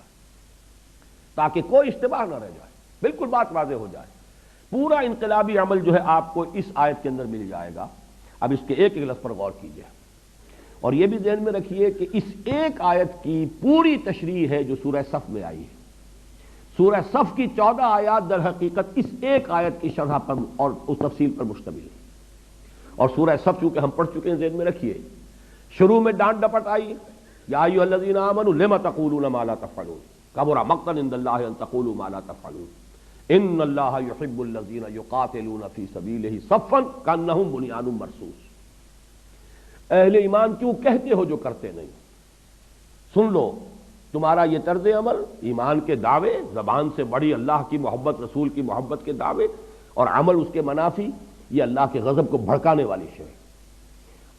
تاکہ کوئی اشتباہ نہ رہ جائے، بالکل بات واضح ہو جائے، پورا انقلابی عمل جو ہے آپ کو اس آیت کے اندر مل جائے گا۔ اب اس کے ایک ایک لفظ پر غور کیجیے، اور یہ بھی ذہن میں رکھیے کہ اس ایک آیت کی پوری تشریح ہے جو سورہ صف میں آئی ہے۔ سورہ صف کی 14 آیات در حقیقت اس ایک آیت کی شرح پر اور اس تفصیل پر مشتمل ہے۔ اور سورہ صف چونکہ ہم پڑھ چکے ہیں، ذہن میں رکھیے، شروع میں ڈانٹ ڈپٹ آئی، یا ایھا الذین آمنوا لم تقولون ما لا تفعلون، کبر مقتا عند اللہ ان تقولوا ما لا تفعلون، ان اللہ یحب الذین یقاتلون فی سبیلہ صفا کانہم بنیان مرصوص۔ اہل ایمان کیوں کہتے ہو جو کرتے نہیں؟ سن لو، تمہارا یہ طرز عمل، ایمان کے دعوے، زبان سے بڑی اللہ کی محبت، رسول کی محبت کے دعوے، اور عمل اس کے منافی، یہ اللہ کے غضب کو بھڑکانے والی شے ہے۔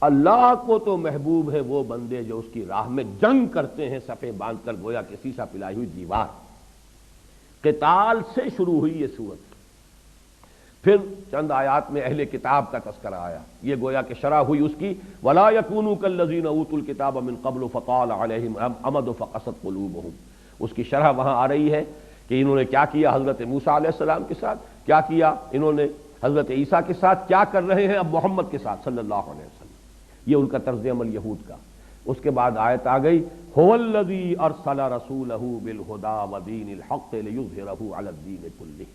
اللہ کو تو محبوب ہے وہ بندے جو اس کی راہ میں جنگ کرتے ہیں صفیں باندھ کر گویا کہ سیسا پلائی ہوئی دیوار. قتال سے شروع ہوئی یہ سورت. پھر چند آیات میں اہل کتاب کا تذکرہ آیا. یہ گویا کہ شرح ہوئی اس کی وَلَا يَكُونُوا كَالَّذِينَ أُوتُوا الْكِتَابَ مِن قَبْلُ فَطَالَ عَلَيْهِمْ الْأَمَدُ فَقَسَتْ قُلُوبُهُمْ. اس کی شرح وہاں آ رہی ہے کہ انہوں نے کیا کیا حضرت موسیٰ علیہ السلام کے ساتھ, کیا کیا انہوں نے حضرت عیسیٰ کے ساتھ, کیا کر رہے ہیں اب محمد کے ساتھ صلی اللہ علیہ وسلم. یہ ان کا طرز عمل یہود کا. اس کے بعد آیت آ گئی هُوَ الَّذِي أَرْسَلَ رَسُولَهُ بِالْهُدَىٰ وَدِينِ الْحَقِّ لِيُظْهِرَهُ عَلَى الدِّينِ كُلِّهِ.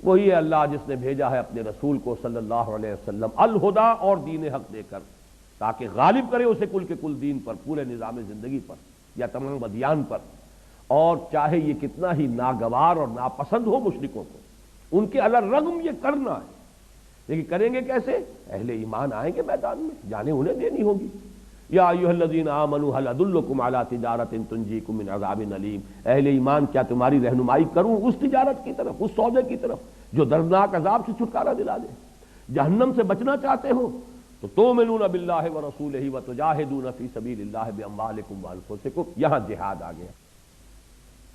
وہی ہے اللہ جس نے بھیجا ہے اپنے رسول کو صلی اللہ علیہ وسلم الہدا اور دین حق دے کر تاکہ غالب کرے اسے کل کے کل دین پر, پورے نظام زندگی پر یا تمام ادیان پر. اور چاہے یہ کتنا ہی ناگوار اور ناپسند ہو مشرکوں کو, ان کے الرغم یہ کرنا ہے. لیکن کریں گے کیسے؟ اہل ایمان آئیں گے میدان میں, جانیں انہیں دینی ہوگی. یا ایھا الذین آمنوا هل ادلکم علی تجارۃ تنجیکم من عذاب علیم. اہل ایمان کیا تمہاری رہنمائی کروں اس تجارت کی طرف, اس سودے کی طرف جو دردناک عذاب سے چھٹکارا دلا دے. جہنم سے بچنا چاہتے ہو تو تؤمنون باللہ ورسولہ وتجاہدون فی سبیل اللہ باموالکم وانفسکم. یہاں جہاد آ گیا.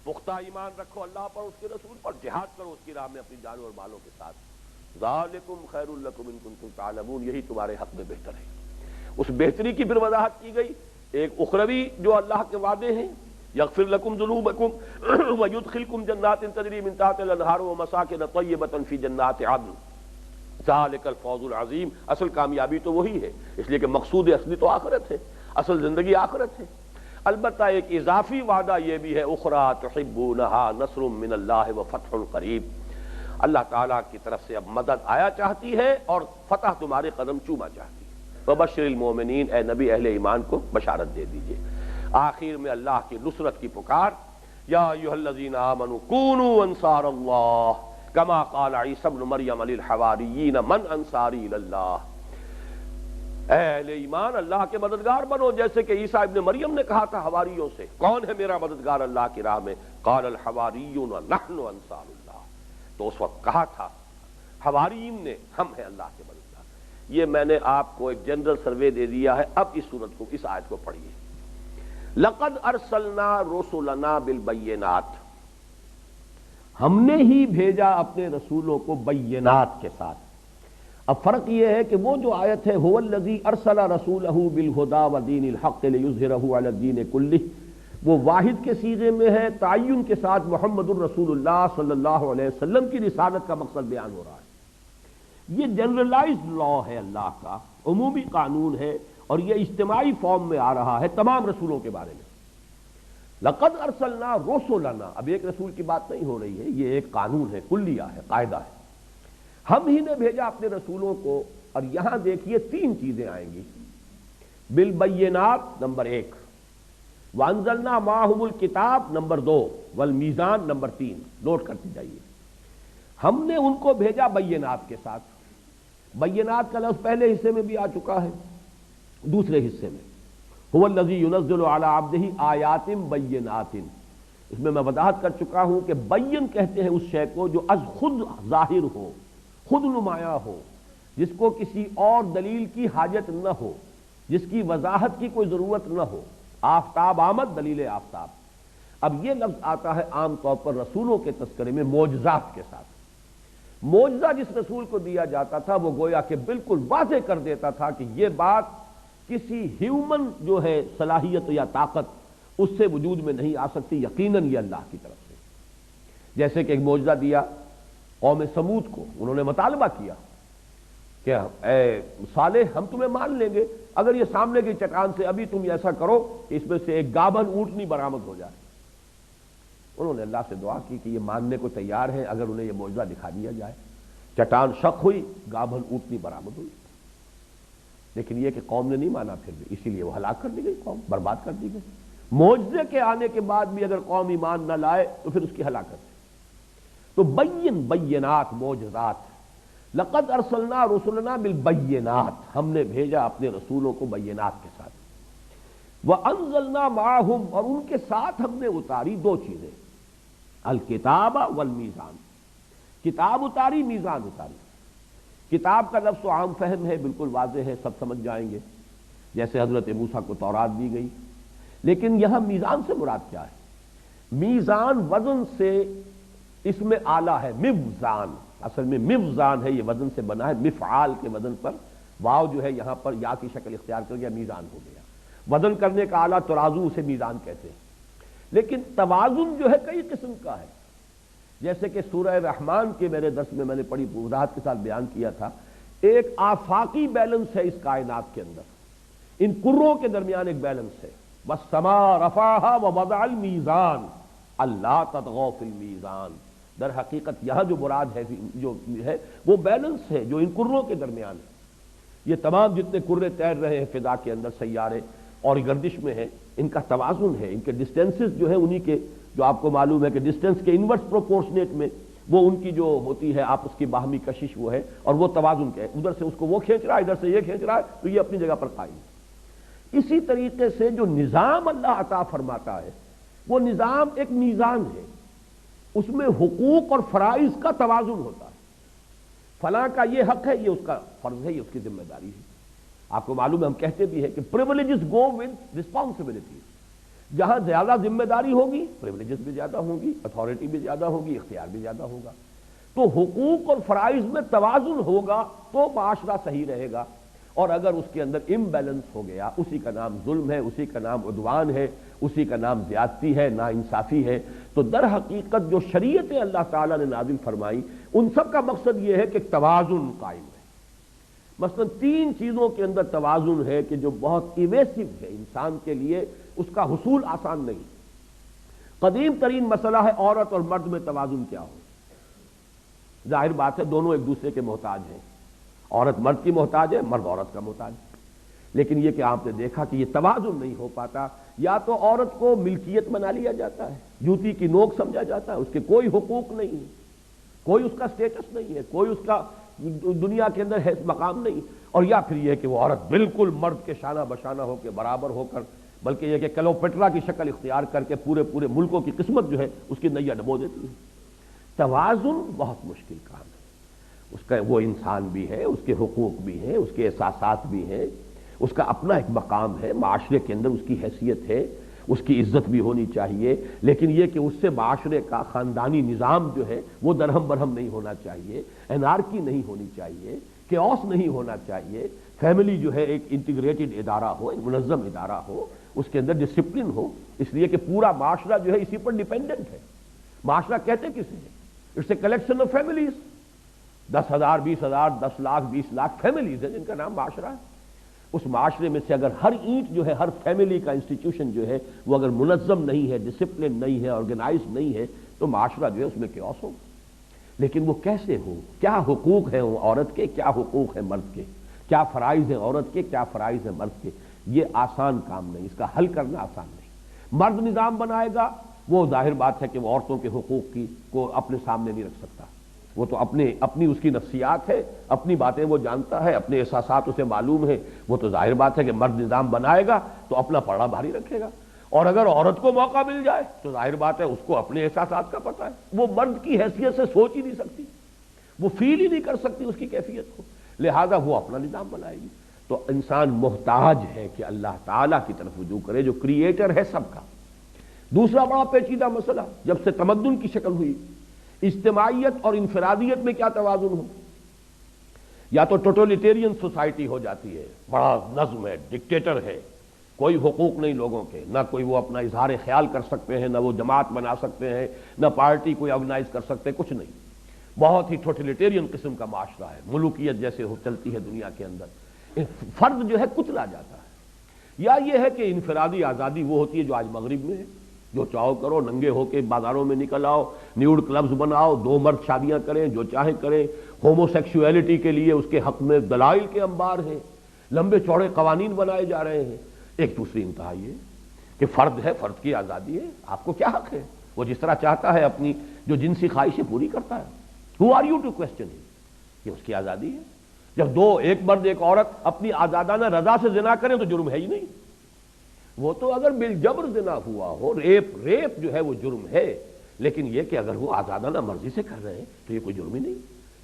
پختہ ایمان رکھو اللہ پر, اس کے رسول پر, جہاد کرو اس کی راہ میں اپنی جانوں اور مالوں کے ساتھ. ذالکم خیر لکم ان کنتم تعلمون. یہی تمہارے حق میں بہتر ہے. اس بہتری کی پھر وضاحت کی گئی. ایک اخروی جو اللہ کے وعدے ہیں, یغفر لکم ذنوبکم ویدخلکم جنات تجری من تحتها الانہار ومساکن طیبۃ فی جنات عدن ذالک الفوز العظیم. اصل کامیابی تو وہی ہے, اس لیے کہ مقصود اصلی تو آخرت ہے, اصل زندگی آخرت ہے. البتہ ایک اضافی وعدہ یہ بھی ہے اخری تحبونہا نصر من اللہ وفتح قریب. اللہ تعالیٰ کی طرف سے اب مدد آیا چاہتی ہے اور فتح تمہارے قدم چوما چاہتی ہے. وبشر المومنین, اے نبی اہل ایمان کو بشارت دے دیجئے. آخر میں اللہ کی نصرت کی پکار. یا ایھا الذین آمنوا کونوا انصار اللہ کما قال عیسی ابن مریم للحواریین من انصاری الی اللہ. اے اہل ایمان اللہ کے مددگار بنو, جیسے کہ عیسیٰ ابن مریم نے کہا تھا حواریوں سے, کون ہے میرا مددگار اللہ کی راہ میں؟ قال الحواریون نحن انصار اللہ. تو اس وقت کہا تھا حواریین نے, ہم ہیں اللہ کے مددگار. یہ میں نے آپ کو ایک جنرل سروے دے دیا ہے. اب اس صورت کو, اس آیت کو پڑھیے. لقد ارسلنا رسلنا بالبینات, ہم نے ہی بھیجا اپنے رسولوں کو بینات کے ساتھ. اب فرق یہ ہے کہ وہ جو آیت ہے هو الذی ارسل رسولہ بالہدی ودین الحق لیظہرہ علی الدین کلہ, وہ واحد کے صیغے میں ہے, تعین کے ساتھ محمد الرسول اللہ صلی اللہ علیہ وسلم کی رسالت کا مقصد بیان ہو رہا ہے. یہ جنرلائزڈ لا ہے اللہ کا, عمومی قانون ہے, اور یہ اجتماعی فارم میں آ رہا ہے تمام رسولوں کے بارے میں. لقد ارسلنا رسلنا, اب ایک رسول کی بات نہیں ہو رہی ہے, یہ ایک قانون ہے, کلیہ ہے, قاعدہ ہے. ہم ہی نے بھیجا اپنے رسولوں کو. اور یہاں دیکھیے تین چیزیں آئیں گی. بالبینات نمبر 1, وانزلنا معہم الکتاب نمبر 2, والمیزان نمبر 3. نوٹ کرتے جائیے. ہم نے ان کو بھیجا بینات کے ساتھ. بینات کا لفظ پہلے حصے میں بھی آ چکا ہے, دوسرے حصے میں هو الذی ینزل علی عبدہ آیات بینات. اس میں وضاحت کر چکا ہوں کہ بین کہتے ہیں اس شے کو جو از خود ظاہر ہو, خود نمایاں ہو, جس کو کسی اور دلیل کی حاجت نہ ہو, جس کی وضاحت کی کوئی ضرورت نہ ہو. آفتاب آمد, دلیل آفتاب. اب یہ لفظ آتا ہے عام طور پر رسولوں کے تذکرے میں معجزات کے ساتھ. معجزہ جس رسول کو دیا جاتا تھا وہ گویا کہ بالکل واضح کر دیتا تھا کہ یہ بات کسی ہیومن جو ہے صلاحیت یا طاقت اس سے وجود میں نہیں آ سکتی, یقیناً یہ اللہ کی طرف سے. جیسے کہ ایک معجزہ دیا قوم سمود کو, انہوں نے مطالبہ کیا کہ اے صالح ہم تمہیں مان لیں گے اگر یہ سامنے کی چٹان سے ابھی تم ایسا کرو کہ اس میں سے ایک گابھن اونٹنی برآمد ہو جائے. انہوں نے اللہ سے دعا کی کہ یہ ماننے کو تیار ہیں اگر انہیں یہ معجزہ دکھا دیا جائے. چٹان شق ہوئی, گابھن اونٹنی برآمد ہوئی. لیکن یہ کہ قوم نے نہیں مانا پھر بھی, اسی لیے وہ ہلاک کر دی گئی, قوم برباد کر دی گئی. معجزے کے آنے کے بعد بھی اگر قوم ایمان نہ لائے تو پھر اس کی ہلاکت ہے. تو بینات, معجزات. لقد ارسلنا رسلنا بالبینات, ہم نے بھیجا اپنے رسولوں کو بینات کے ساتھ. وانزلنا معہم, اور ان کے ساتھ ہم نے اتاری دو چیزیں, الکتاب والمیزان. کتاب اتاری, میزان اتاری. کتاب کا لفظ تو عام فہم ہے، بالکل واضح ہے، سب سمجھ جائیں گے، جیسے حضرت موسیٰ کو تورات دی گئی. لیکن یہاں میزان سے مراد کیا ہے؟ میزان وزن سے اس میں آلہ ہے، موزان، اصل میں موزان ہے، یہ وزن سے بنا ہے، مفعال کے وزن پر واو جو ہے یہاں پر یا کی شکل اختیار کر گیا، میزان ہو گیا. وزن کرنے کا آلہ ترازو، اسے میزان کہتے ہیں. لیکن توازن جو ہے کئی قسم کا ہے، جیسے کہ سورہ رحمان کے میرے درس میں نے پڑھی وضاحت کے ساتھ بیان کیا تھا. ایک آفاقی بیلنس ہے اس کائنات کے اندر، ان کروں کے درمیان ایک بیلنس ہے. وَالسَّمَاءَ رَفَعَهَا وَوَضَعَ الْمِيزَانَ اللہ تطغوا فی المیزان. در حقیقت یہاں جو مراد ہے جو ہے وہ بیلنس ہے جو ان کروں کے درمیان ہے. یہ تمام جتنے کرے تیر رہے ہیں فضا کے اندر، سیارے اور گردش میں ہیں، ان کا توازن ہے، ان کے ڈسٹینسز جو ہے انہی کے، جو آپ کو معلوم ہے کہ ڈسٹینس کے انورس پروپورشنیٹ میں وہ ان کی جو ہوتی ہے آپس کی باہمی کشش وہ ہے، اور وہ توازن کے ادھر سے اس کو وہ کھینچ رہا ہے، ادھر سے یہ کھینچ رہا ہے، تو یہ اپنی جگہ پر قائم ہے. اسی طریقے سے جو نظام اللہ عطا فرماتا ہے وہ نظام ایک میزان ہے، اس میں حقوق اور فرائض کا توازن ہوتا ہے. فلاں کا یہ حق ہے، یہ اس کا فرض ہے، یہ اس کی ذمہ داری ہے. آپ کو معلوم ہے ہم کہتے بھی ہیں کہ پریولیجز گو ود رسپانسبلٹی. جہاں زیادہ ذمہ داری ہوگی پریولیجز بھی زیادہ ہوں گی، اتھارٹی بھی زیادہ ہوگی، اختیار بھی زیادہ ہوگا. تو حقوق اور فرائض میں توازن ہوگا تو معاشرہ صحیح رہے گا، اور اگر اس کے اندر امبیلنس ہو گیا، اسی کا نام ظلم ہے، اسی کا نام عدوان ہے، اسی کا نام زیادتی ہے، ناانصافی ہے. تو در حقیقت جو شریعتیں اللہ تعالیٰ نے نازل فرمائی ان سب کا مقصد یہ ہے کہ توازن قائم ہے. مثلا 3 چیزوں کے اندر توازن ہے کہ جو بہت ایویسو ہے انسان کے لیے، اس کا حصول آسان نہیں. قدیم ترین مسئلہ ہے عورت اور مرد میں توازن کیا ہو. ظاہر بات ہے دونوں ایک دوسرے کے محتاج ہیں، عورت مرد کی محتاج ہے، مرد عورت کا محتاج ہے. لیکن یہ کہ آپ نے دیکھا کہ یہ توازن نہیں ہو پاتا. یا تو عورت کو ملکیت بنا لیا جاتا ہے، جوتی کی نوک سمجھا جاتا ہے، اس کے کوئی حقوق نہیں ہے، کوئی اس کا سٹیٹس نہیں ہے، کوئی اس کا دنیا کے اندر حیث مقام نہیں. اور یا پھر یہ کہ وہ عورت بالکل مرد کے شانہ بشانہ ہو کے برابر ہو کر، بلکہ یہ کہ کلوپٹرا کی شکل اختیار کر کے پورے ملکوں کی قسمت جو ہے اس کی نیا ڈبو دیتی ہے. توازن بہت مشکل کام ہے. اس کا وہ انسان بھی ہے، اس کے حقوق بھی ہیں، اس کے احساسات بھی ہیں، اس کا اپنا ایک مقام ہے، معاشرے کے اندر اس کی حیثیت ہے، اس کی عزت بھی ہونی چاہیے. لیکن یہ کہ اس سے معاشرے کا خاندانی نظام جو ہے وہ درہم برہم نہیں ہونا چاہیے، انارکی نہیں ہونی چاہیے، کیوس نہیں ہونا چاہیے. فیملی جو ہے ایک انٹیگریٹڈ ادارہ ہو، ایک منظم ادارہ ہو، اس کے اندر ڈسپلن ہو. اس لیے کہ پورا معاشرہ جو ہے اسی پر ڈیپینڈنٹ ہے. معاشرہ کہتے کسے ہیں؟ It's a collection of families. 10,000 20,000 10 lakh 20 lakh families ہیں جن کا نام معاشرہ ہے. اس معاشرے میں سے اگر ہر اینٹ جو ہے، ہر فیملی کا انسٹیٹیوشن جو ہے وہ اگر منظم نہیں ہے، ڈسپلن نہیں ہے، آرگنائز نہیں ہے، تو معاشرہ جو ہے اس میں کیوس ہوگا. لیکن وہ کیسے ہو؟ کیا حقوق ہیں عورت کے، کیا حقوق ہیں مرد کے، کیا فرائض ہیں عورت کے، کیا فرائض ہیں مرد کے؟ یہ آسان کام نہیں، اس کا حل کرنا آسان نہیں. مرد نظام بنائے گا، وہ ظاہر بات ہے کہ وہ عورتوں کے حقوق کو اپنے سامنے نہیں رکھ سکتا. وہ تو اپنی اس کی نفسیات ہے، اپنی باتیں وہ جانتا ہے، اپنے احساسات اسے معلوم ہے. وہ تو ظاہر بات ہے کہ مرد نظام بنائے گا تو اپنا پڑا بھاری رکھے گا. اور اگر عورت کو موقع مل جائے تو ظاہر بات ہے اس کو اپنے احساسات کا پتہ ہے. وہ مرد کی حیثیت سے سوچ ہی نہیں سکتی، وہ فیل ہی نہیں کر سکتی اس کی کیفیت کو، لہذا وہ اپنا نظام بنائے گی. تو انسان محتاج ہے کہ اللہ تعالیٰ کی طرف رجوع کرے جو کریٹر ہے سب کا. دوسرا بڑا پیچیدہ مسئلہ جب سے تمدن کی شکل ہوئی، اجتماعیت اور انفرادیت میں کیا توازن ہو. یا تو ٹوٹلیٹیرین سوسائٹی ہو جاتی ہے، بڑا نظم ہے، ڈکٹیٹر ہے، کوئی حقوق نہیں لوگوں کے، نہ کوئی وہ اپنا اظہار خیال کر سکتے ہیں، نہ وہ جماعت بنا سکتے ہیں، نہ پارٹی کوئی آرگنائز کر سکتے، کچھ نہیں. بہت ہی ٹوٹلیٹیرین قسم کا معاشرہ ہے، ملوکیت جیسے چلتی ہے دنیا کے اندر. فرد جو ہے کچلا جاتا ہے. یا یہ ہے کہ انفرادی آزادی وہ ہوتی ہے جو آج مغرب میں ہے، جو چاہو کرو، ننگے ہو کے بازاروں میں نکل آؤ، نیوڈ کلبز بناؤ، 2 مرد شادیاں کریں، جو چاہیں کریں. ہومو سیکسویلٹی کے لیے اس کے حق میں دلائل کے انبار ہیں، لمبے چوڑے قوانین بنائے جا رہے ہیں. ایک دوسری انتہا یہ کہ فرد ہے، فرد کی آزادی ہے، آپ کو کیا حق ہے؟ وہ جس طرح چاہتا ہے اپنی جو جنسی خواہشیں پوری کرتا ہے. Who are you to question him؟ یہ اس کی آزادی ہے. جب ایک مرد ایک عورت اپنی آزادانہ رضا سے زنا کریں تو جرم ہے ہی نہیں. وہ تو اگر بالجبر زنا ہوا ہو، ریپ جو ہے وہ جرم ہے. لیکن یہ کہ اگر وہ آزادانہ مرضی سے کر رہے ہیں تو یہ کوئی جرم ہی نہیں.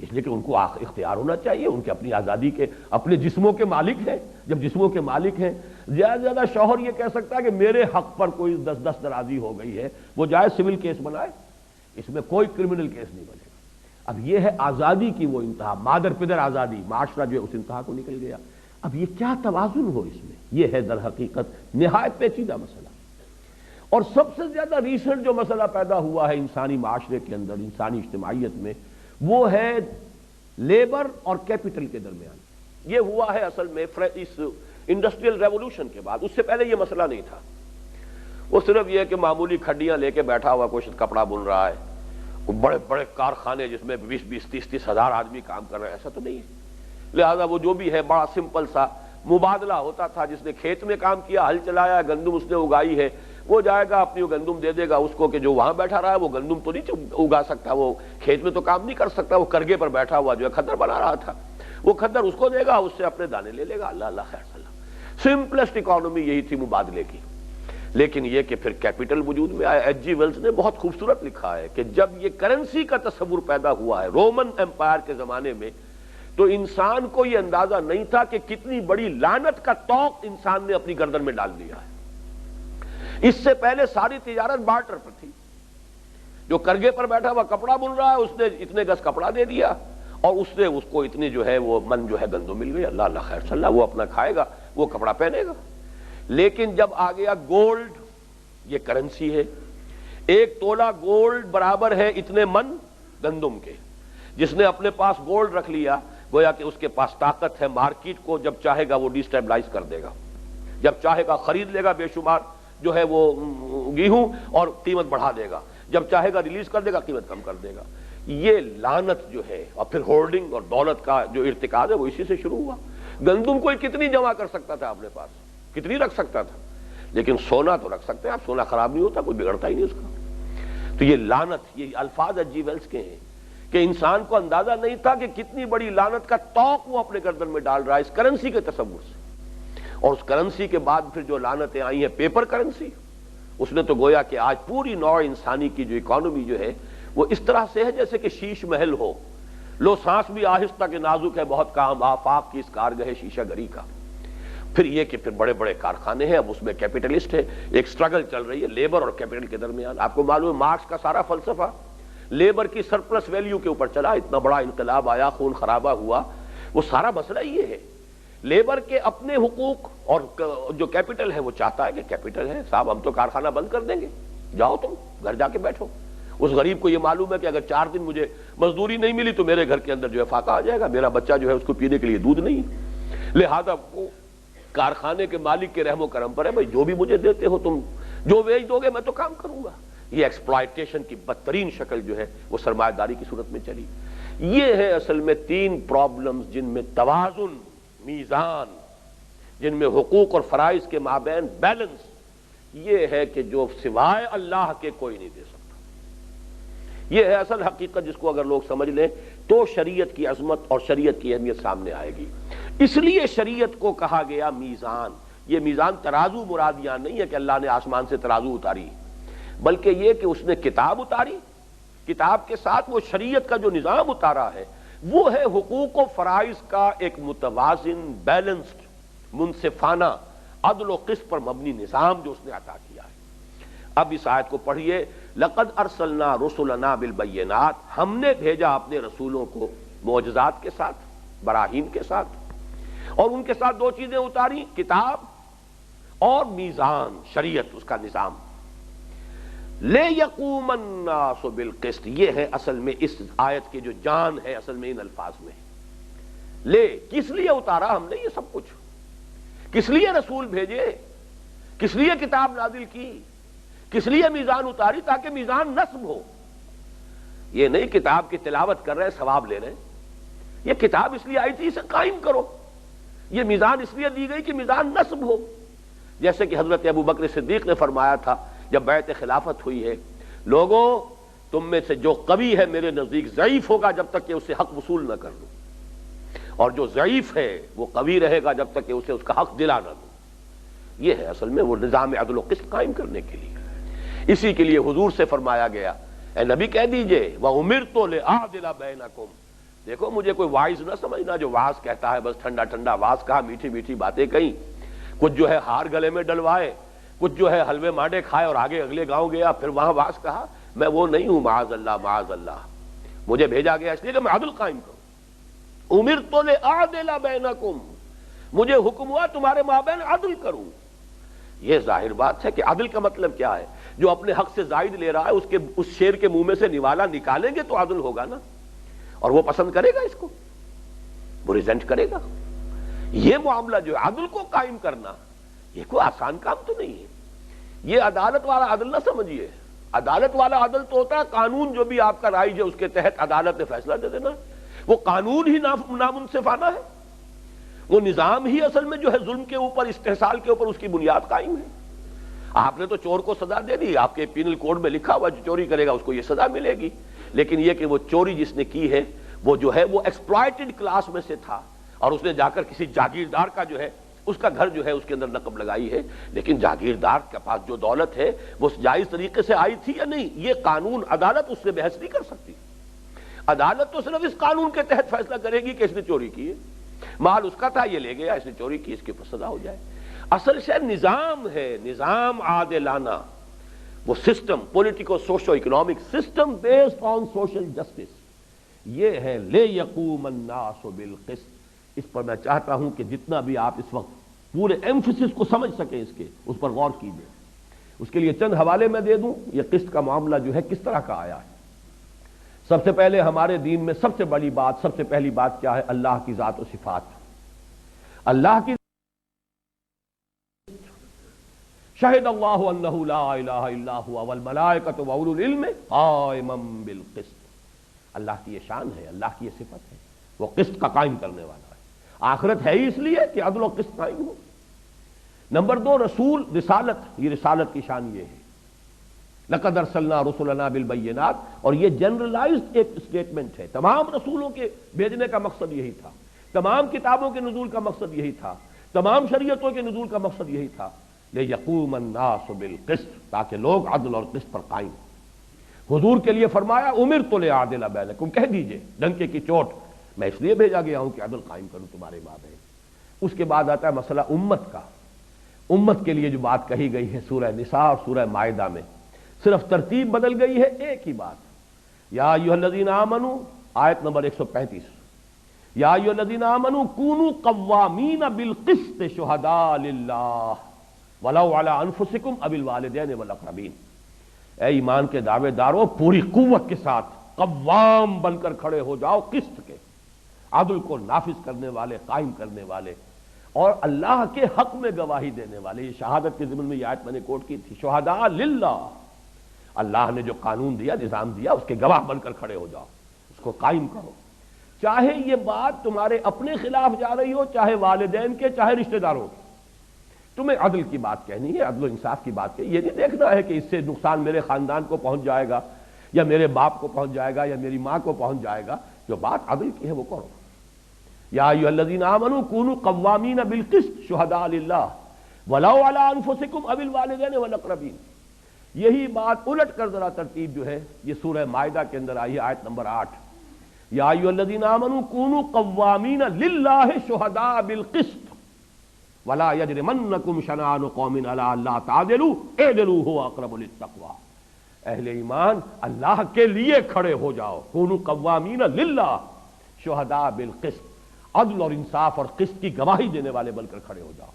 اس لیے کہ ان کو اختیار ہونا چاہیے، ان کے اپنی آزادی کے، اپنے جسموں کے مالک ہیں۔ جب جسموں کے مالک ہیں، زیادہ سے زیادہ شوہر یہ کہہ سکتا ہے کہ میرے حق پر کوئی دس درازی ہو گئی ہے، وہ جائے سول کیس بنائے، اس میں کوئی کرمنل کیس نہیں بنے گا۔ اب یہ ہے آزادی کی وہ انتہا، مادر پدر آزادی، معاشرہ جو ہے اس انتہا کو نکل گیا۔ اب یہ کیا توازن ہو اس میں، یہ ہے در حقیقت نہایت پیچیدہ مسئلہ۔ اور سب سے زیادہ ریسنٹ جو مسئلہ پیدا ہوا ہے انسانی معاشرے کے اندر، انسانی اجتماعیت میں، وہ ہے لیبر اور کیپٹل کے درمیان۔ یہ ہوا ہے اصل میں اس انڈسٹریل ریولوشن کے بعد، اس سے پہلے یہ مسئلہ نہیں تھا۔ وہ صرف یہ ہے کہ معمولی کھڈیاں لے کے بیٹھا ہوا کوئی کپڑا بن رہا ہے، بڑے بڑے کارخانے جس میں 20-30 ہزار آدمی کام کر رہے ہیں، ایسا تو نہیں ہے۔ لہذا وہ جو بھی ہے بڑا سمپل سا مبادلہ ہوتا تھا، جس نے کھیت میں کام کیا، ہل چلایا، گندم اس نے اگائی ہے، وہ جائے گا اپنی وہ گندم دے دے گا اس کو، کہ جو وہاں بیٹھا رہا ہے وہ گندم تو نہیں اگا سکتا، وہ کھیت میں تو کام نہیں کر سکتا، وہ کرگے پر بیٹھا ہوا جو ہے کھدر بنا رہا تھا، وہ کھدر اس کو دے گا، اس سے اپنے دانے لے لے گا۔ اللہ اللہ خیر صلی اللہ، سمپلسٹ اکانومی یہی تھی مبادلے کی۔ لیکن یہ کہ پھر کیپٹل وجود میں آیا۔ ایچ جی ویلز نے بہت خوبصورت لکھا ہے کہ جب یہ کرنسی کا تصور پیدا ہوا ہے رومن امپائر کے زمانے میں، تو انسان کو یہ اندازہ نہیں تھا کہ کتنی بڑی لعنت کا طوق انسان نے اپنی گردن میں ڈال دیا ہے۔ اس سے پہلے ساری تجارت بارٹر پر تھی، جو کرگے پر بیٹھا ہوا کپڑا بن رہا ہے، اس نے اتنے گز کپڑا دے دیا اور اس نے اس کو اتنی جو ہے وہ من جو ہے گندم مل گئی، اللہ اللہ خیر صلی اللہ، وہ اپنا کھائے گا، وہ کپڑا پہنے گا۔ لیکن جب آ گیا گولڈ، یہ کرنسی ہے، 1 تولہ گولڈ برابر ہے اتنے من گندم کے۔ جس نے اپنے پاس گولڈ رکھ لیا، گویا کہ اس کے پاس طاقت ہے مارکیٹ کو جب چاہے گا وہ ڈیسٹیبلائز کر دے گا، جب چاہے گا خرید لے گا بے شمار جو ہے وہ گیہوں اور قیمت بڑھا دے گا، جب چاہے گا ریلیز کر دے گا، قیمت کم کر دے گا۔ یہ لعنت جو ہے، اور پھر ہولڈنگ اور دولت کا جو ارتکاز ہے وہ اسی سے شروع ہوا۔ گندم کوئی کتنی جمع کر سکتا تھا اپنے پاس، کتنی رکھ سکتا تھا، لیکن سونا تو رکھ سکتے ہیں آپ، سونا خراب نہیں ہوتا، کوئی بگڑتا ہی نہیں اس کا۔ تو یہ لعنت، یہ الفاظ ایچ جی ویلز کے ہیں کہ انسان کو اندازہ نہیں تھا کہ کتنی بڑی لعنت کا طوق وہ اپنے گردن میں ڈال رہا ہے اس کرنسی کے تصور سے۔ اور اس کرنسی کے بعد پھر جو لعنتیں آئی ہیں پیپر کرنسی، اس نے تو گویا کہ آج پوری نوع انسانی کی جو اکانومی جو ہے وہ اس طرح سے ہے جیسے کہ شیش محل ہو، لو سانس بھی آہستہ کہ نازک ہے بہت کام، آفاق کی اس کارگہ شیشہ گری کا۔ پھر یہ کہ پھر بڑے بڑے کارخانے ہیں، اب اس میں کیپٹلسٹ ہے، ایک سٹرگل چل رہی ہے لیبر اور کیپٹل کے درمیان۔ آپ کو معلوم ہے مارکس کا سارا فلسفہ لیبر کی سرپلس ویلیو کے اوپر چلا، اتنا بڑا انقلاب آیا، خون خرابہ ہوا، وہ سارا مسئلہ یہ ہے لیبر کے اپنے حقوق، اور جو کیپٹل ہے وہ چاہتا ہے کہ کیپٹل ہے صاحب ہم تو کارخانہ بند کر دیں گے، جاؤ تم گھر جا کے بیٹھو۔ اس غریب کو یہ معلوم ہے کہ اگر 4 دن مجھے مزدوری نہیں ملی تو میرے گھر کے اندر جو ہے فاقہ آ جائے گا، میرا بچہ جو ہے اس کو پینے کے لیے دودھ نہیں، لہذا کارخانے کے مالک کے رحم و کرم پر ہے، بھائی جو بھی مجھے دیتے ہو تم، جو بیچ دو گے میں تو کام کروں گا۔ یہ ایکسپلائٹیشن کی بدترین شکل جو ہے وہ سرمایہ داری کی صورت میں چلی۔ یہ ہے اصل میں 3 پرابلمز جن میں توازن، میزان، جن میں حقوق اور فرائض کے مابین بیلنس، یہ ہے کہ جو سوائے اللہ کے کوئی نہیں دے سکتا۔ یہ ہے اصل حقیقت جس کو اگر لوگ سمجھ لیں تو شریعت کی عظمت اور شریعت کی اہمیت سامنے آئے گی۔ اس لیے شریعت کو کہا گیا میزان۔ یہ میزان ترازو مراد یہاں نہیں ہے کہ اللہ نے آسمان سے ترازو اتاری، بلکہ یہ کہ اس نے کتاب اتاری، کتاب کے ساتھ وہ شریعت کا جو نظام اتارا ہے وہ ہے حقوق و فرائض کا ایک متوازن، بیلنسڈ، منصفانہ، عدل و قسط پر مبنی نظام جو اس نے عطا کیا ہے۔ اب اس آیت کو پڑھیے، لقد ارسلنا رسلنا بالبینات، ہم نے بھیجا اپنے رسولوں کو معجزات کے ساتھ، براہین کے ساتھ، اور ان کے ساتھ 2 چیزیں اتاری، کتاب اور میزان، شریعت، اس کا نظام۔ لے یقوم الناس بالقسط، یہ ہے اصل میں اس آیت کی جو جان ہے اصل میں ان الفاظ میں۔ لے، کس لیے اتارا ہم نے یہ سب کچھ، کس لیے رسول بھیجے، کس لیے کتاب نازل کی، کس لیے میزان اتاری، تاکہ میزان نصب ہو۔ یہ نہیں کتاب کی تلاوت کر رہے ثواب لے رہے ہیں، یہ کتاب اس لیے آئی تھی اسے قائم کرو، یہ میزان اس لیے دی گئی کہ میزان نصب ہو۔ جیسے کہ حضرت ابو بکر صدیق نے فرمایا تھا جب بیعت خلافت ہوئی ہے، لوگوں تم میں سے جو قوی ہے میرے نزدیک ضعیف ہوگا جب تک کہ اسے حق وصول نہ کر لوں، اور جو ضعیف ہے وہ قوی رہے گا جب تک کہ اسے اس کا حق دلا نہ دوں۔ یہ ہے اصل میں وہ نظام عدل و قسط قائم کرنے کے لیے۔ اسی کے لیے حضور سے فرمایا گیا، اے نبی کہہ دیجئے وَأُمِرْتُ لِأَعْدِلَ بَيْنَكُمْ، دیکھو مجھے کوئی واعظ نہ سمجھنا جو واعظ کہتا ہے بس ٹھنڈا ٹھنڈا واعظ کہا، میٹھی میٹھی باتیں کہیں، کچھ جو ہے ہار گلے میں ڈلوائے، کچھ جو ہے حلوے مانڈے کھائے اور آگے اگلے گاؤں گیا پھر وہاں واعظ کہا. میں وہ نہیں ہوں، معاذ اللہ معاذ اللہ. مجھے بھیجا گیا اس لیے کہ میں عدل قائم کروں. امرت لأعدل بینکم، مجھے حکم ہوا تمہارے مابین عدل کروں. یہ ظاہر بات ہے کہ عدل کا مطلب کیا ہے؟ جو اپنے حق سے زائد لے رہا ہے اس شیر کے منہ میں سے نوالا نکالیں گے تو عدل ہوگا نا، اور وہ پسند کرے گا، اس کو وہ ریزنٹ کرے گا. یہ معاملہ جو ہے عدل کو قائم کرنا، یہ کوئی آسان کام تو نہیں ہے. یہ عدالت والا عدل نہ سمجھیے. عدالت والا عدل تو ہوتا ہے قانون جو بھی آپ کا رائج ہے اس کے تحت عدالت نے فیصلہ دے دینا. وہ قانون ہی نامنصفانہ ہے، وہ نظام ہی اصل میں جو ہے ظلم کے اوپر، استحصال کے اوپر اس کی بنیاد قائم ہے. آپ نے تو چور کو سزا دے دی، آپ کے پینل کوڈ میں لکھا ہوا جو چوری کرے گا اس کو یہ سزا ملے گی، لیکن یہ کہ وہ چوری جس نے کی ہے وہ جو ہے وہ ایکسپلائٹڈ کلاس میں سے تھا اور اس نے جا کر کسی جاگیردار کا جو ہے اس کا گھر جو ہے اس کے اندر نقب لگائی ہے. لیکن جاگیردار کے پاس جو دولت ہے وہ جائز طریقے سے آئی تھی یا نہیں، یہ قانون عدالت اس سے بحث نہیں کر سکتی. عدالت تو صرف اس قانون کے تحت فیصلہ کرے گی کہ اس نے چوری کی ہے، مال اس کا تھا یہ لے گیا، اس نے چوری کی، اس کے اوپر سزا ہو جائے. اصل شے نظام ہے، نظام عادلانہ، وہ system politico socio economic system based on social justice. یہ ہے لے یقوم الناس بالقسط. اس پر میں چاہتا ہوں کہ جتنا بھی آپ اس وقت پورے ایمفسس کو سمجھ سکیں اس پر غور کیجئے. اس کے لیے چند حوالے میں دے دوں. یہ قسط کا معاملہ جو ہے کس طرح کا آیا ہے. سب سے پہلے ہمارے دین میں سب سے بڑی بات، سب سے پہلی بات کیا ہے؟ اللہ کی ذات و صفات. اللہ کی شہد اللہ انہ لا الہ الا هو والملائکۃ واولو العلم قائما بالقسط. اللہ کی یہ شان ہے، اللہ کی یہ صفت ہے، وہ قسط کا قائم کرنے والا ہے. آخرت ہے ہی اس لیے کہ عدل و قسط قائم ہو. نمبر دو، رسول رسالت. یہ رسالت کی شان یہ ہے، لقد ارسلنا رسلنا بالبینات، اور یہ جنرلائزڈ ایک اسٹیٹمنٹ ہے. تمام رسولوں کے بھیجنے کا مقصد یہی تھا، تمام کتابوں کے نزول کا مقصد یہی تھا، تمام شریعتوں کے نزول کا مقصد یہی تھا، لیقوم الناس بالقسط، تاکہ لوگ عدل اور قسط پر قائم. حضور کے لیے فرمایا امرت لأعدل بینکم، کہہ دیجئے ڈنکے کی چوٹ، میں اس لیے بھیجا گیا ہوں کہ عدل قائم کروں تمہارے مابین. اس کے بعد آتا ہے مسئلہ امت کا. امت کے لیے جو بات کہی گئی ہے سورہ نساء اور سورہ مائدہ میں، صرف ترتیب بدل گئی ہے، ایک ہی بات. یا ایھا الذین آمنوا، آیت نمبر 135، یا ایھا الذین آمنوا کونوا قوامین بالقسط شہداء للہ ولو علی انفسکم او الوالدین والاقربین. اے ایمان کے دعوے دارو، پوری قوت کے ساتھ قوام بن کر کھڑے ہو جاؤ، قسط کے، عدل کو نافذ کرنے والے، قائم کرنے والے، اور اللہ کے حق میں گواہی دینے والے. یہ شہادت کے ضمن میں یہ آیت میں نے کوٹ کی تھی، شہداء للہ. اللہ نے جو قانون دیا، نظام دیا، اس کے گواہ بن کر کھڑے ہو جاؤ، اس کو قائم کرو. چاہے یہ بات تمہارے اپنے خلاف جا رہی ہو، چاہے والدین کے، چاہے رشتہ داروں کے. تمہیں عدل کی بات کہنی ہے، عدل و انصاف کی بات کہنی. یہ نہیں دیکھنا ہے کہ اس سے نقصان میرے خاندان کو پہنچ جائے گا، یا میرے باپ کو پہنچ جائے گا، یا میری ماں کو پہنچ جائے گا. جو بات عدل کی ہے وہ کرو. یا ایھا الذین آمنوا کونوا قوامین بالقسط شہداء للہ ولو علی انفسکم او الوالدین والاقربین. یہی بات الٹ کر ذرا ترتیب جو ہے یہ سورہ مائدہ کے اندر آئی ہے، آیت نمبر 8. یا ایھا الذین آمنوا کونوا قوامین للہ شہداء بالقسط ولا یجرمنکم شنآن قوم علی الا تعدلوا اعدلوا هو اقرب للتقوی. اہل ایمان اللہ کے لیے کھڑے ہو جاؤ، کونوا قوامین للہ شہداء بالقسط، عدل اور انصاف اور قسط کی گواہی دینے والے بن کر کھڑے ہو جاؤ.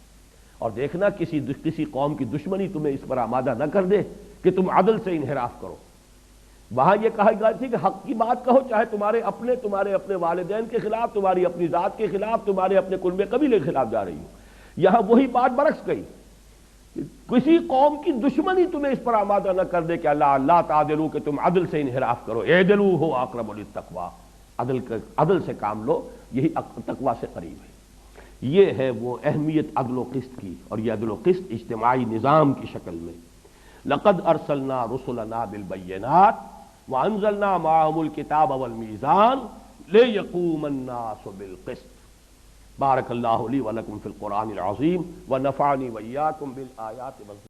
اور دیکھنا کسی قوم کی دشمنی تمہیں اس پر آمادہ نہ کر دے کہ تم عدل سے انحراف کرو. وہاں یہ کہا گیا تھی کہ حق کی بات کہو، چاہے تمہارے اپنے والدین کے خلاف، تمہاری اپنی ذات کے خلاف، تمہارے اپنے کنبے قبیلے کے خلاف جا رہی ہو. یہاں وہی بات برعکس گئی، کسی قوم کی دشمنی تمہیں اس پر آمادہ نہ کر دے کہ اللہ تعدلوا، کہ تم عدل سے انحراف کرو. اعدلوا هو اقرب للتقوی، عدل سے کام لو، یہی تقوی سے قریب ہے. یہ ہے وہ اہمیت عدل و قسط کی، اور یہ عدل و قسط اجتماعی نظام کی شکل میں. لقد ارسلنا رسلنا بالبینات وانزلنا معهم الکتاب والمیزان لیقوم الناس بالقسط. بارک اللہ لی ولکم فی القرآن العظیم ونفعنی وإیاکم بالآیات والذکر